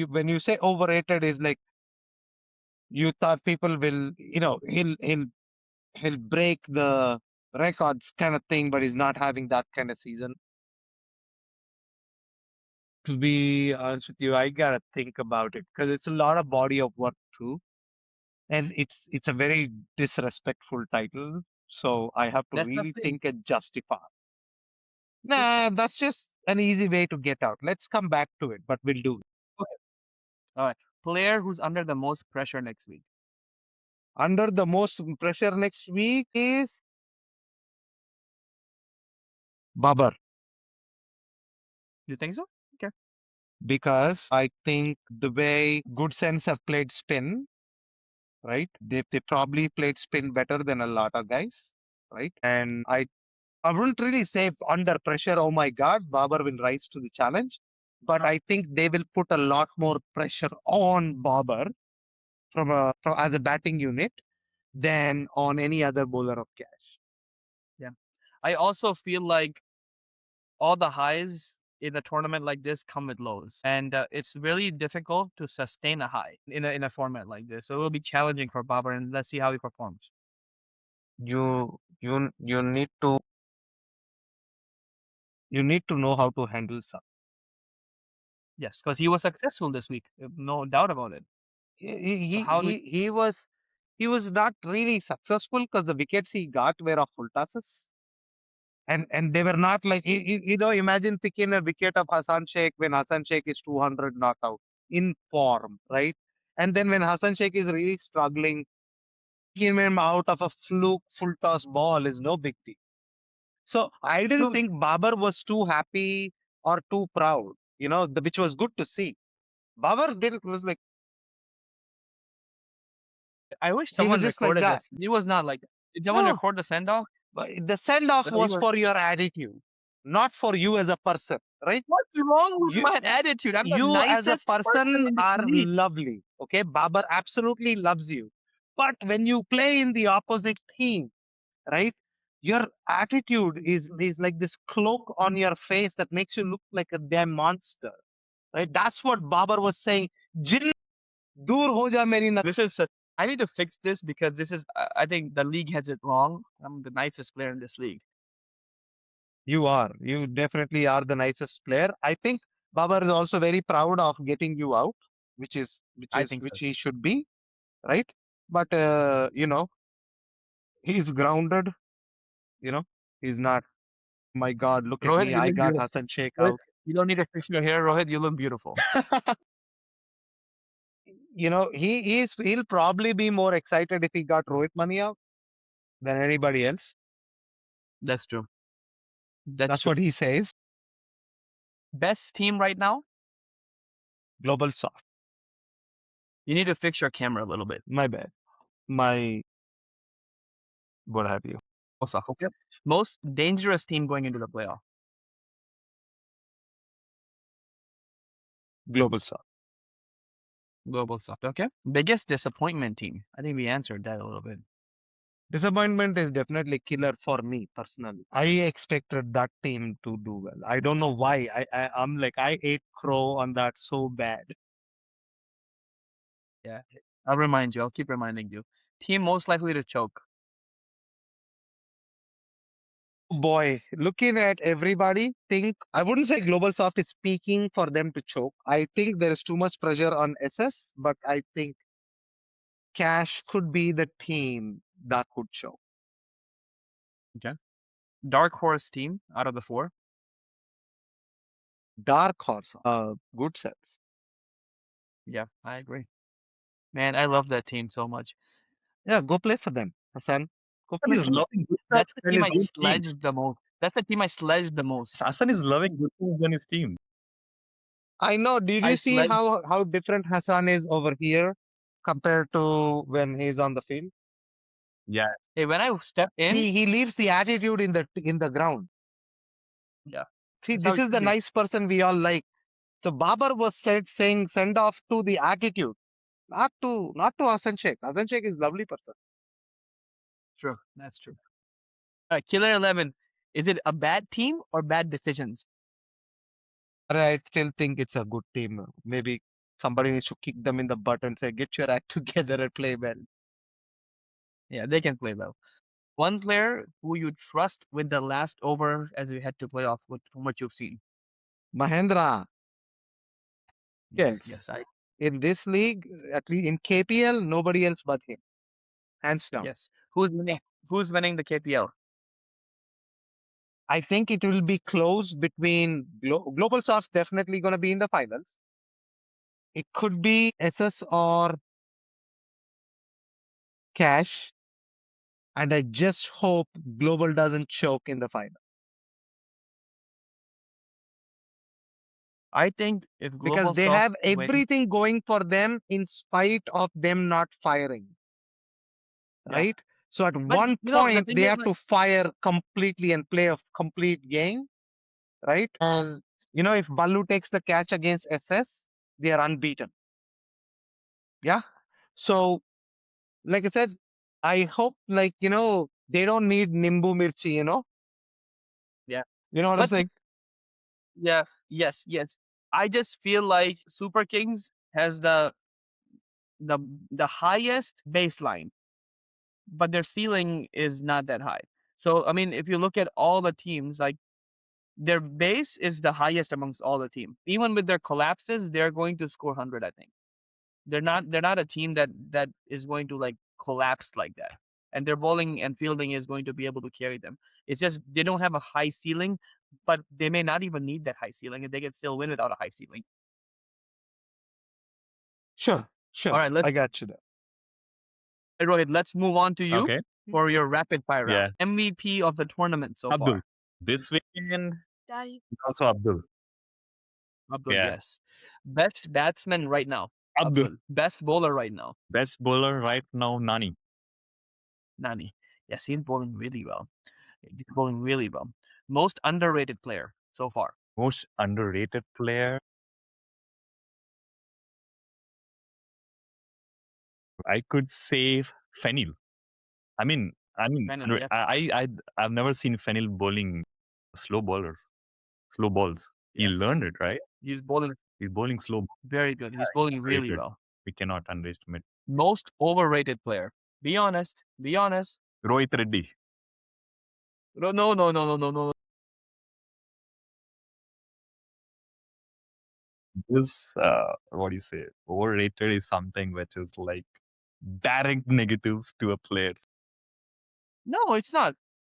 when you say overrated is like you thought people will, he'll break the records kind of thing, but he's not having that kind of season. To be honest with you, I gotta think about it because it's a lot of body of work too, and it's a very disrespectful title. So I have to That's the really thing. think and justify. Nah, that's just an easy way to get out. Let's come back to it, but we'll do it. Okay. All right. Player who's under the most pressure next week. Under the most pressure next week is Babar You think so? Okay. because I think the way Good Sense have played spin, right? They probably played spin better than a lot of guys, right? And I wouldn't really say under pressure, oh my God, Babar will rise to the challenge. But I think they will put a lot more pressure on Babar from as a batting unit than on any other bowler of cash. Yeah. I also feel like all the highs in a tournament like this come with lows, and it's really difficult to sustain a high in a format like this. So it will be challenging for Babar, and let's see how he performs. You need to You need to know how to handle some. Yes, because he was successful this week, no doubt about it. He So he how do we, he, he was he was not really successful because the wickets he got were of full tosses. And they were not like imagine picking a wicket of Hassan Sheikh when Hassan Sheikh is 200 not out in form, right? And then when Hassan Sheikh is really struggling, picking him out of a fluke full toss ball is no big deal. So I didn't so think Babar was too happy or too proud, which was good to see. Babar didn't was like I wish he was someone just like recorded that. this. He was not like that. Did someone No, record the send off? but the send off He was was. for your attitude, not for you as a person, right? What's wrong with You my attitude? I'm the you as a nicest person person in the are league. lovely. Okay, Babar absolutely loves you. But when you play in the opposite team, right? Your attitude is like this cloak on your face that makes you look like a damn monster. Right? That's what Babar was saying. Jill, dur ho ja meri This is. I need to fix this because this is. I think the league has it wrong. I'm the nicest player in this league. You are. You definitely are the nicest player. I think Babar is also very proud of getting you out, which is which I is think so which too. he should be, right? But he's grounded, you know. He's not, my God, look at Rohit, me. you I look got beautiful. Hassan Sheikh Rohit, out. you don't need to fix your hair, Rohit. You look beautiful. He'll probably be more excited if he got Rohit Mani out than anybody else. That's true. That's That's true. what he says. Best team right now. Global soft. You need to fix your camera a little bit. My bad. My what have you. Also, okay. Most dangerous team going into the playoff. Global soft. Global stuff. Okay. Biggest disappointment team. I think we answered that a little bit. Disappointment is definitely killer for me personally. I expected that team to do well. I don't know why. I'm like I ate crow on that so bad. Yeah. I'll remind you. I'll keep reminding you. Team most likely to choke. Boy, looking at everybody, think I wouldn't say Global Soft is speaking for them to choke. I think there is too much pressure on SS, but I think Cash could be the team that could choke. Okay. Dark horse team out of the four. Dark Horse, good sense. Yeah, I agree. Man, I love that team so much. Yeah, go play for them, Hassan. Go Hassan play is for them. loving good stuff That's the than team his I own team. sledged the most. That's the team I sledged the most. Hassan is loving good things than his team. I know. Did I you see sledged. how different Hassan is over here compared to when he's on the field? Yeah. Hey, when I step in, He leaves the attitude in the ground. yeah, See, that's how this it is should the be. nice person we all like. So Babar was saying send off to the attitude, not to Hassan Sheikh. Hassan Sheikh is lovely person. True. That's true. Killer 11. Is it a bad team or bad decisions? But I still think it's a good team. Maybe somebody needs to kick them in the butt and say, get your act together and play well. Yeah, they can play well. One player who you trust with the last over as we head to playoff from what you've seen. Mahendra, Yes, yes. yes, I In this league, at least in KPL, nobody else but him. Hands down. yes. Who's winning? Who's winning the KPL? I think it will be close between Global Soft definitely going to be in the finals. It could be SS or Cash. And I just hope Global doesn't choke in the final. I think if Because Global they Soft have wins, everything going for them in spite of them not firing, yeah. right? So at But one the point, thing they is have like, to fire completely and play a complete game, right? And, if Ballu takes the catch against SS, they are unbeaten. Yeah. So, like I said, I hope, they don't need Nimbu Mirchi, yeah. You know what I'm But saying? yeah, yes, yes. I just feel like Super Kings has the the highest baseline, but their ceiling is not that high. So I mean, if you look at all the teams, like Their base is the highest amongst all the team. Even with their collapses, they're going to score 100. I think they're not a team that is going to like collapse like that. And their bowling and fielding is going to be able to carry them. It's just they don't have a high ceiling, but they may not even need that high ceiling, and they can still win without a high ceiling. Sure, All sure. right, I got you there. Rohit, let's move on to you Okay. for your rapid fire round. Yeah. MVP of the tournament so Abdul. far. This weekend, also Abdul. Abdul, Yeah. yes. Best batsman right now. Abdul. Abdul. Best bowler right now. Best bowler right now, Nani. Nani. Yes, he's bowling really well. He's bowling really well. Most underrated player so far. Most underrated player, I could say Fenil. Fennel, yeah. I've never seen Fenil bowling slow bowlers, slow balls. He Yes. learned it, right? He's bowling He's bowling slow. very good. He's bowling really Underrated. well. We cannot underestimate. Most overrated player. Be honest. Be honest. Rohit Reddy. No, no, no, no, no, no, no. This, what do you say? Overrated is something which is like direct negatives to a player. No, it's not.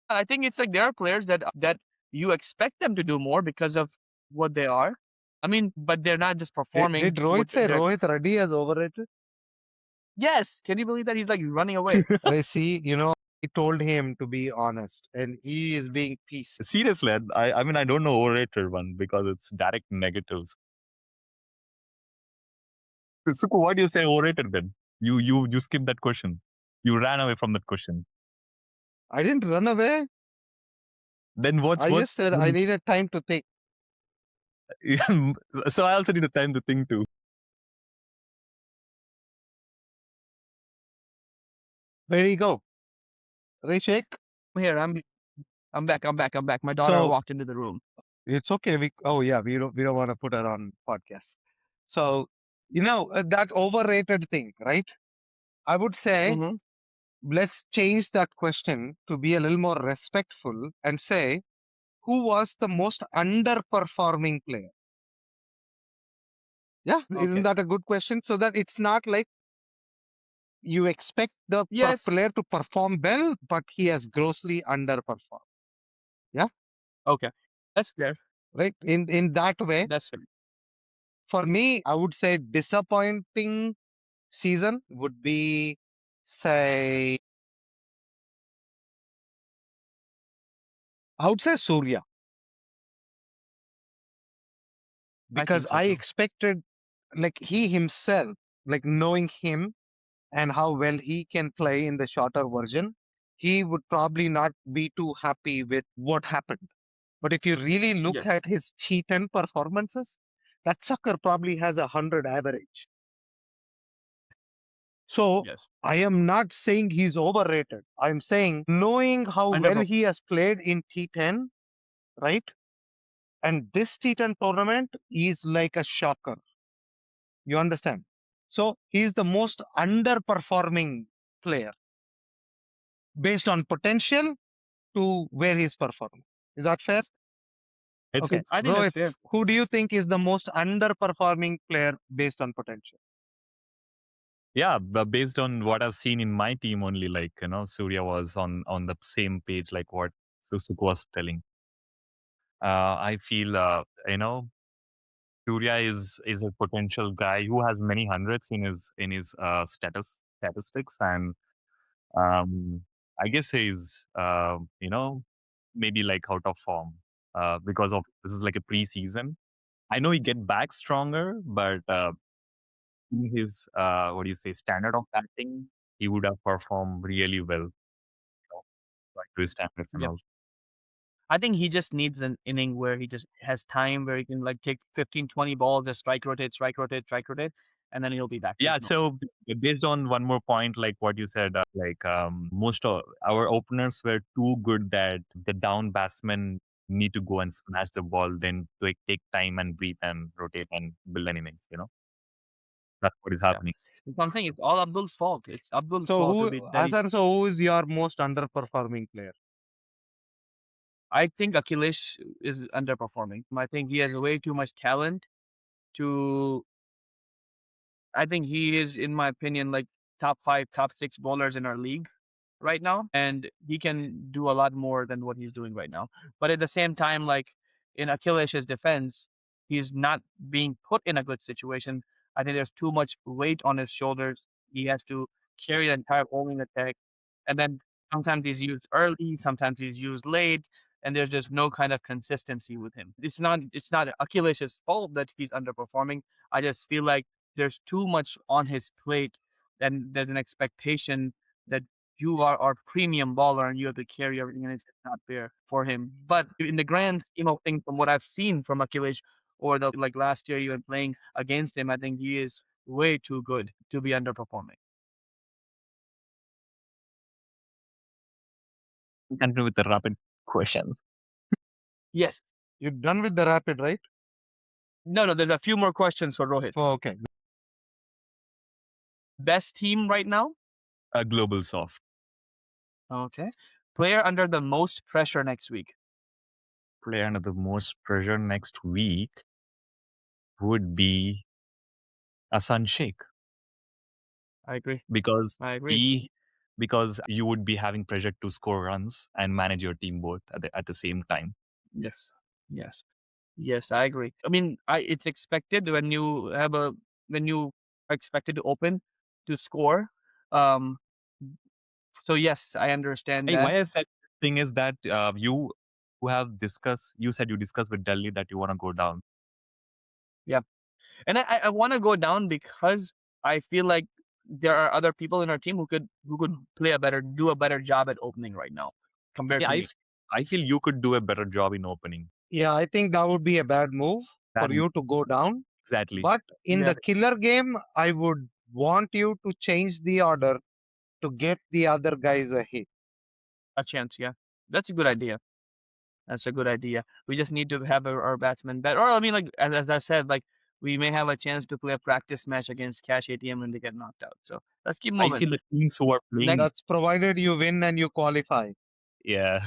I think it's like there are players that you expect them to do more because of what they are. I mean, but they're not just performing. Did Rohit say Rohit Reddy is overrated? Yes. Can you believe that he's like running away? I see. I told him to be honest, and he is being peace. Seriously, I mean, I don't know overrated one because it's direct negatives. Suku, why do you say overrated then? You skipped that question. You ran away from that question. I didn't run away. Then I just said I needed time to think. So I also need the time to think too. Where do you go? Rishik? Here, I'm back. I'm back. I'm back. My daughter So walked into the room. it's okay. We don't want to put it on podcast. So that overrated thing, right? I would say Mm-hmm. let's change that question to be a little more respectful and say who was the most underperforming player? Yeah, isn't Okay. that a good question? So that it's not like you expect the Yes. player to perform well, but he has grossly underperformed. Yeah, Okay. That's fair. right. In that way, That's fair. for me, I would say disappointing season would be, say, I would say Surya, I because think so I too. expected, like he himself, like knowing him and how well he can play in the shorter version, he would probably not be too happy with what happened. But if you really look Yes. at his T10 performances, that sucker probably has 100 average. So Yes. I am not saying he's overrated. I'm saying knowing how well Underperform. he has played in T10, right? And this T10 tournament is like a shocker. You understand? So he's the most underperforming player based on potential to where he's performing. Is that fair? Okay. It's I think that's Rohit, fair. who do you think is the most underperforming player based on potential? yeah, but based on what I've seen in my team only, like Surya was on the same page like what Susuku was telling. I feel Surya is a potential guy who has many hundreds in his statistics, and I guess he's maybe like out of form because of this is like a preseason. I know he get back stronger, but in his what do you say standard of batting, he would have performed really well, like to his standards and Yep. all. I think he just needs an inning where he just has time where he can like take 15, 20 balls, just strike rotate, strike rotate, strike rotate, and then he'll be back to Yeah, his normal. so based on one more point, like what you said, like most of our openers were too good that the down batsmen need to go and smash the ball, then take time and breathe and rotate and build an innings. That's what is Yeah. happening. That's what I'm saying. It's all Abdul's fault. It's Abdul's So fault to who, be that he's Hasan, so who is your most underperforming player? I think Achilles is underperforming. I think he has way too much talent to. I think he is, in my opinion, like top five, top six bowlers in our league right now, and he can do a lot more than what he's doing right now. But at the same time, like in Achilles' defense, he's not being put in a good situation. I think there's too much weight on his shoulders. He has to carry the entire bowling attack, and then sometimes he's used early, sometimes he's used late, and there's just no kind of consistency with him. It's not Achilles' fault that he's underperforming. I just feel like there's too much on his plate, and there's an expectation that you are our premium baller and you have to carry everything, and it's just not fair for him. But in the grand scheme of things, from what I've seen from Achilles or the like last year even playing against him, I think he is way too good to be underperforming. Continue with the rapid questions. Yes. You're done with the rapid, right? No, there's a few more questions for Rohit. Oh, okay. Best team right now? A global soft. Okay. Player under the most pressure next week? Player under the most pressure next week would be Asan Sheikh I agree. because I agree. he because you would be having pressure to score runs and manage your team both at the same time. Yes. Yes. Yes, I agree. I mean, it's expected when you are expected to open to score. Um, so yes, I understand Hey, that. why I said thing is that you who have discussed you said you discussed with Delhi that you want to go down. Yeah, and I want to go down because I feel like there are other people in our team who could do a better job at opening right now compared Yeah, to me. I feel you could do a better job in opening. Yeah, I think that would be a bad move That for you to go down. exactly. But in Yeah, the killer game, I would want you to change the order to get the other guys a hit. a chance. Yeah, that's a good idea. That's a good idea. We just need to have our batsmen better. Or I mean, like as I said, like we may have a chance to play a practice match against Cash ATM when they get knocked out. So let's keep I moving. feel the teams who are playing Next, That's provided you win and you qualify. yeah.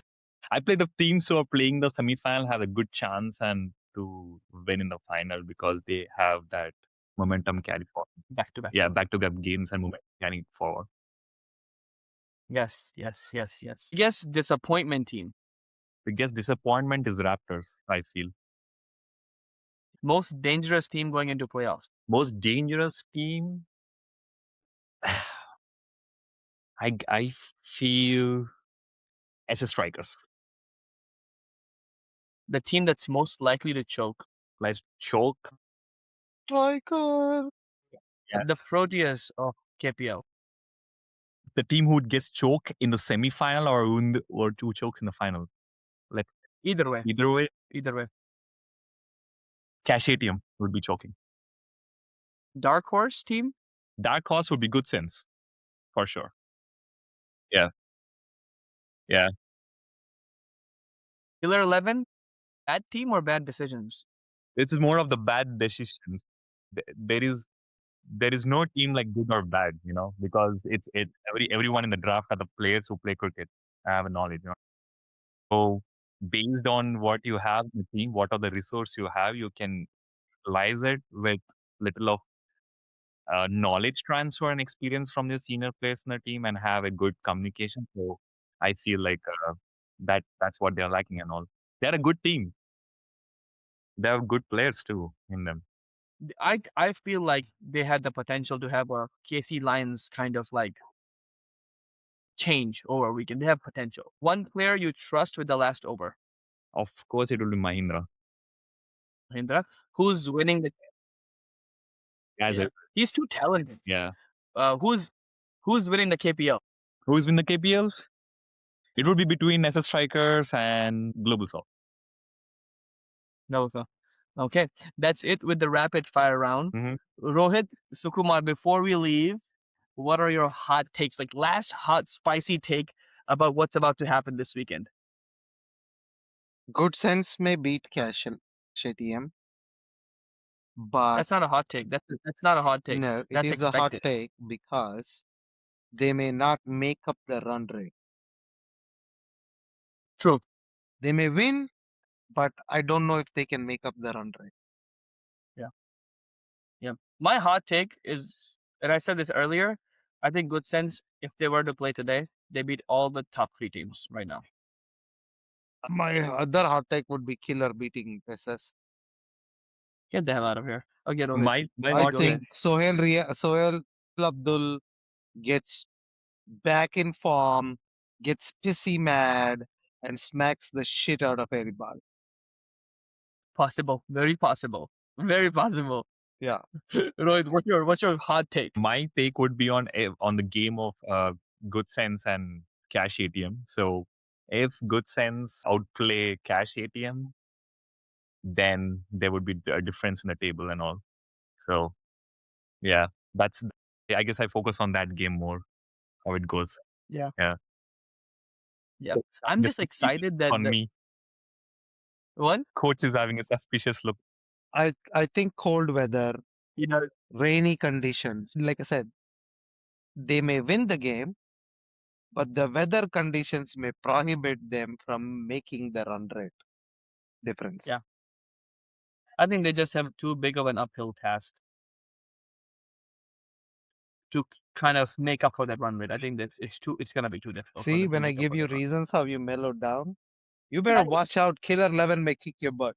I play the teams who are playing the semi-final have a good chance and to win in the final because they have that momentum carry forward. back to back. Yeah, back to back games and momentum carrying forward. Yes, yes, yes, yes. Yes, disappointment team. Biggest disappointment is Raptors, I feel. Most dangerous team going into playoffs. Most dangerous team, I feel SS Strikers. The team that's most likely to choke. Let's choke. Striker. Yeah. The Proteas of KPL. The team who gets choke in the semi-final or two chokes in the final. Let Either way, either way, either way. Cash ATM would be choking. Dark horse team. Dark Horse would be good sense for sure. Yeah, yeah. Killer 11. Bad team or bad decisions. This is more of the bad decisions. There is no team like good or bad, because everyone in the draft are the players who play cricket. I have a knowledge. So based on what you have in the team, what are the resources you have, you can utilize it with little of knowledge transfer and experience from the senior players in the team and have a good communication. So I feel like that's what they're lacking and all. They're a good team. They have good players too in them. I feel like they had the potential to have a KC Lions kind of like change over a weekend. They have potential. One player you trust with the last over. Of course, it will be Mahindra. Mahindra, who's winning the As yeah. it, He's too talented. yeah. Who's winning the KPL? Who is in the KPL? It would be between SS Strikers and Global Soft. No, sir. Okay, that's it with the rapid fire round. Mhm. Rohit, Sukumar, before we leave, what are your hot takes? Like last hot spicy take about what's about to happen this weekend. Good sense may beat Cash ATM, but That's not a hot take. That's not a hot take. no, it That's is a hot expected. take because they may not make up the run rate. True. They may win, but I don't know if they can make up the run rate. Yeah. Yeah. My hot take is, and I said this earlier, I think Good Sense, if they were to play today, they beat all the top three teams right now. My other hot take would be Killer beating SS. Get the hell out of here. Okay, Rohit. My I Please go think ahead. Sohail Abdul gets back in form, gets pissy mad, and smacks the shit out of everybody. Possible. Very possible. Very possible. Yeah. Rohit, what's your hot take? my take would be on the game of Good Sense and Cash ATM. So if Good Sense outplay Cash ATM, then there would be a difference in the table and all. So yeah, that's I guess I focus on that game more, how it goes. Yeah. Yeah. Yeah. So I'm the just suspicious excited look that on the me. one, Coach is having a suspicious look. I think cold weather, you know, rainy conditions, like I said, they may win the game, but the weather conditions may prohibit them from making the run rate difference. yeah. I think they just have too big of an uphill task to kind of make up for that run rate. I think that it's gonna be too difficult for See, them to when I make up give for you that run. reasons how you mellowed down, you better Right. watch out. Killer 11 may kick your butt.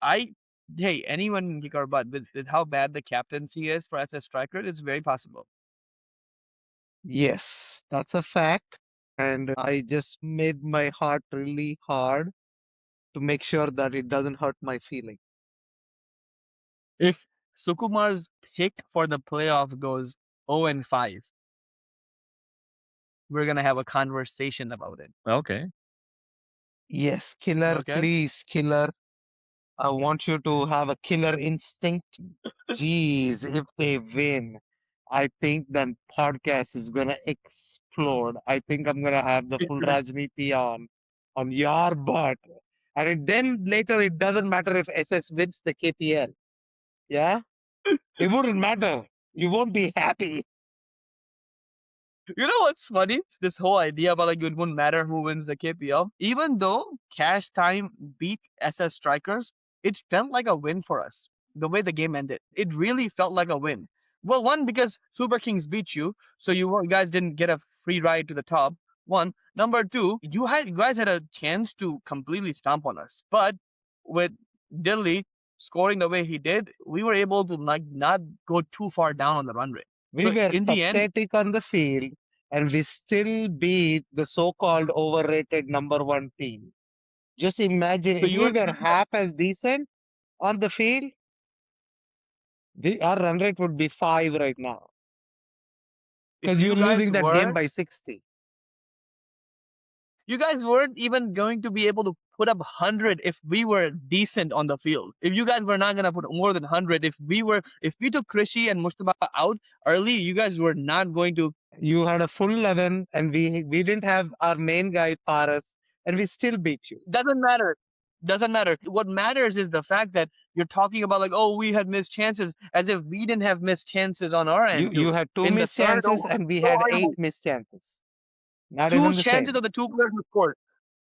I Hey, anyone can kick our butt with how bad the captaincy is for SS Striker, it's very possible. Yes, that's a fact. And I just made my heart really hard to make sure that it doesn't hurt my feeling. If Sukumar's pick for the playoff goes 0 and 5, we're gonna have a conversation about it. Okay. Yes, killer, Okay? please, killer. I want you to have a killer instinct. Jeez, if they win, I think then podcast is gonna explode. I think I'm gonna have the full Rajniti on your butt. And then later it doesn't matter if SS wins the KPL. Yeah? It wouldn't matter. You won't be happy. You know what's funny? This whole idea about like it wouldn't matter who wins the KPL. Even though Cash Time beat SS Strikers, it felt like a win for us. The way the game ended, it really felt like a win. Well, one because Super Kings beat you, so you guys didn't get a free ride to the top. One, number two, you guys had a chance to completely stomp on us, but with Dilly scoring the way he did, we were able to like not go too far down on the run rate. We So were in the end, pathetic on the field and we still beat the so-called overrated number one team. Just imagine so if you we were were half as decent on the field, our run rate would be 5 right now. if Because you're you losing guys that game were by 60. you guys weren't even going to be able to put up 100 if we were decent on the field. If you guys were not going to put more than 100, if we took Krishi and Mustafa out early, you guys were not going to. You had a full 11 and we didn't have our main guy Paras and we still beat you. Doesn't matter. Doesn't matter. What matters is the fact that you're talking about like, oh, we had missed chances, as if we didn't have missed chances on our You end you too. had 2 In the missed third, chances and we so had 8 horrible. missed chances. Not Two even the chances same. of the two players who scored.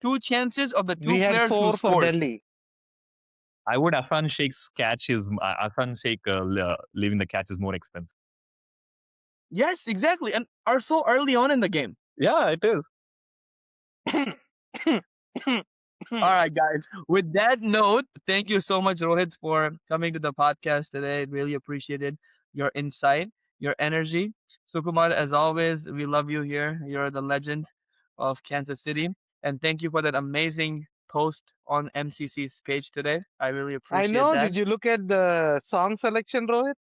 Two chances of the We two had players who 4 for scored. Delhi. I would Afan Sheikh's catch is Afan Sheikh leaving the catch is more expensive. Yes, exactly, and are so early on in the game. Yeah, it is. All right, guys. With that note, thank you so much, Rohit, for coming to the podcast today. Really appreciated your insight, your energy. Sukumar, as always, we love you here. You're the legend of Kansas City. And thank you for that amazing post on MCC's page today. I really I appreciate know. that. Did you look at the song selection, Rohit?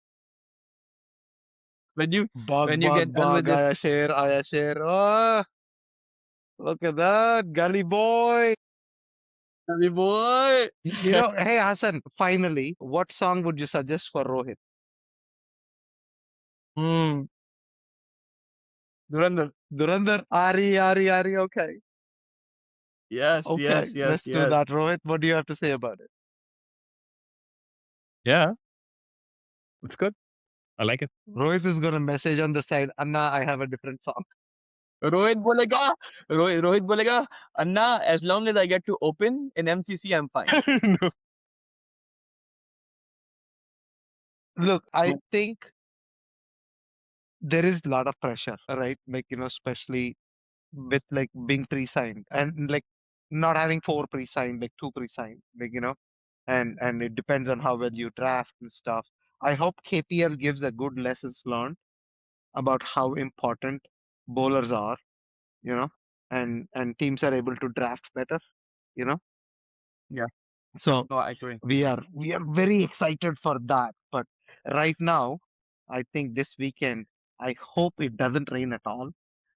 When you Bug, when you bug, get done with bug, this, Aya Sher, Aya Sher. Oh, look at that. Gully boy. Sunny boy, You know, hey Hassan, finally, what song would you suggest for Rohit? mm, Durandar. Durandar, Ari, Ari, Ari. Okay. Yes, Okay, yes, yes, let's do yes. that. Rohit, what do you have to say about it? Yeah, it's good. I like it. Rohit is going to message on the side, Anna, I have a different song. Rohit bolega, Rohit bolega, Anna, as long as I get to open in MCC, I'm fine. No. Look, I No. think there is a lot of pressure, right? Like, especially with like being pre-signed and like not having four pre-signed, like two pre-signed, like, and it depends on how well you draft and stuff. I hope KPL gives a good lessons learned about how important bowlers are, you know, and teams are able to draft better, you know. Yeah, So no, I agree. we are very excited for that. But right now, I think this weekend, I hope it doesn't rain at all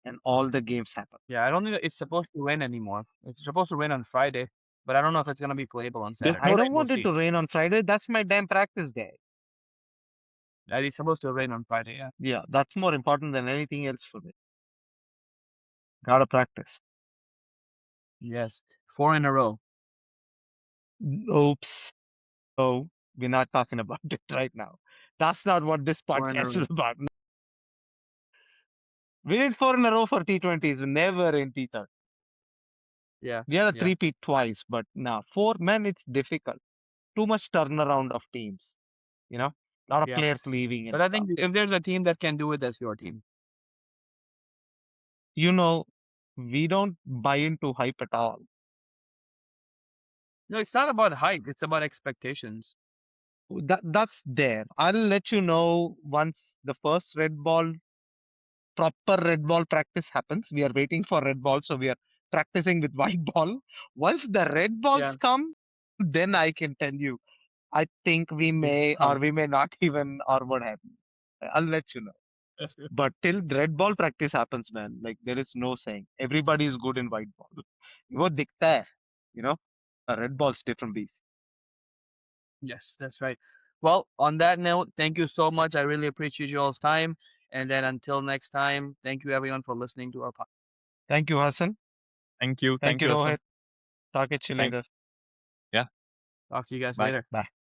and all the games happen. Yeah, I don't think it's supposed to rain anymore. It's supposed to rain on Friday, but I don't know if it's gonna be playable on There's Saturday. no I don't rain. We'll want it see. to rain on Friday. That's my damn practice day. It's supposed to rain on Friday. Yeah. Yeah, that's more important than anything else for me. Gotta practice. Yes, 4 in a row. Oops. Oh, we're not talking about it right now. That's not what this 4 in a row. podcast is about. We did four in a row for T20s, never in T30. Yeah, We had a yeah, three-peat twice, but now four, man, it's difficult. Too much turnaround of teams, you know, a lot of yeah. players leaving and But I stuff. think if there's a team that can do it, that's your team. You know, we don't buy into hype at all. No, it's not about hype. It's about expectations. That's there. I'll let you know once the first proper red ball practice happens. We are waiting for red ball, so we are practicing with white ball. Once the red balls Yeah. come, then I can tell you. I think we may or How? we may not even or what happens. I'll let you know. But till red ball practice happens, man, like there is no saying. Everybody is good in white ball. वो दिखता है, you know. A red ball's different beast. Yes, that's right. Well, on that note, thank you so much. I really appreciate you all's time. And then until next time, thank you everyone for listening to our podcast. Thank you, Hassan. Thank you. Thank Thank you, you, Hassan. Rohit. Talk at you Thank. later. Yeah. Talk to you guys Bye. later. Bye.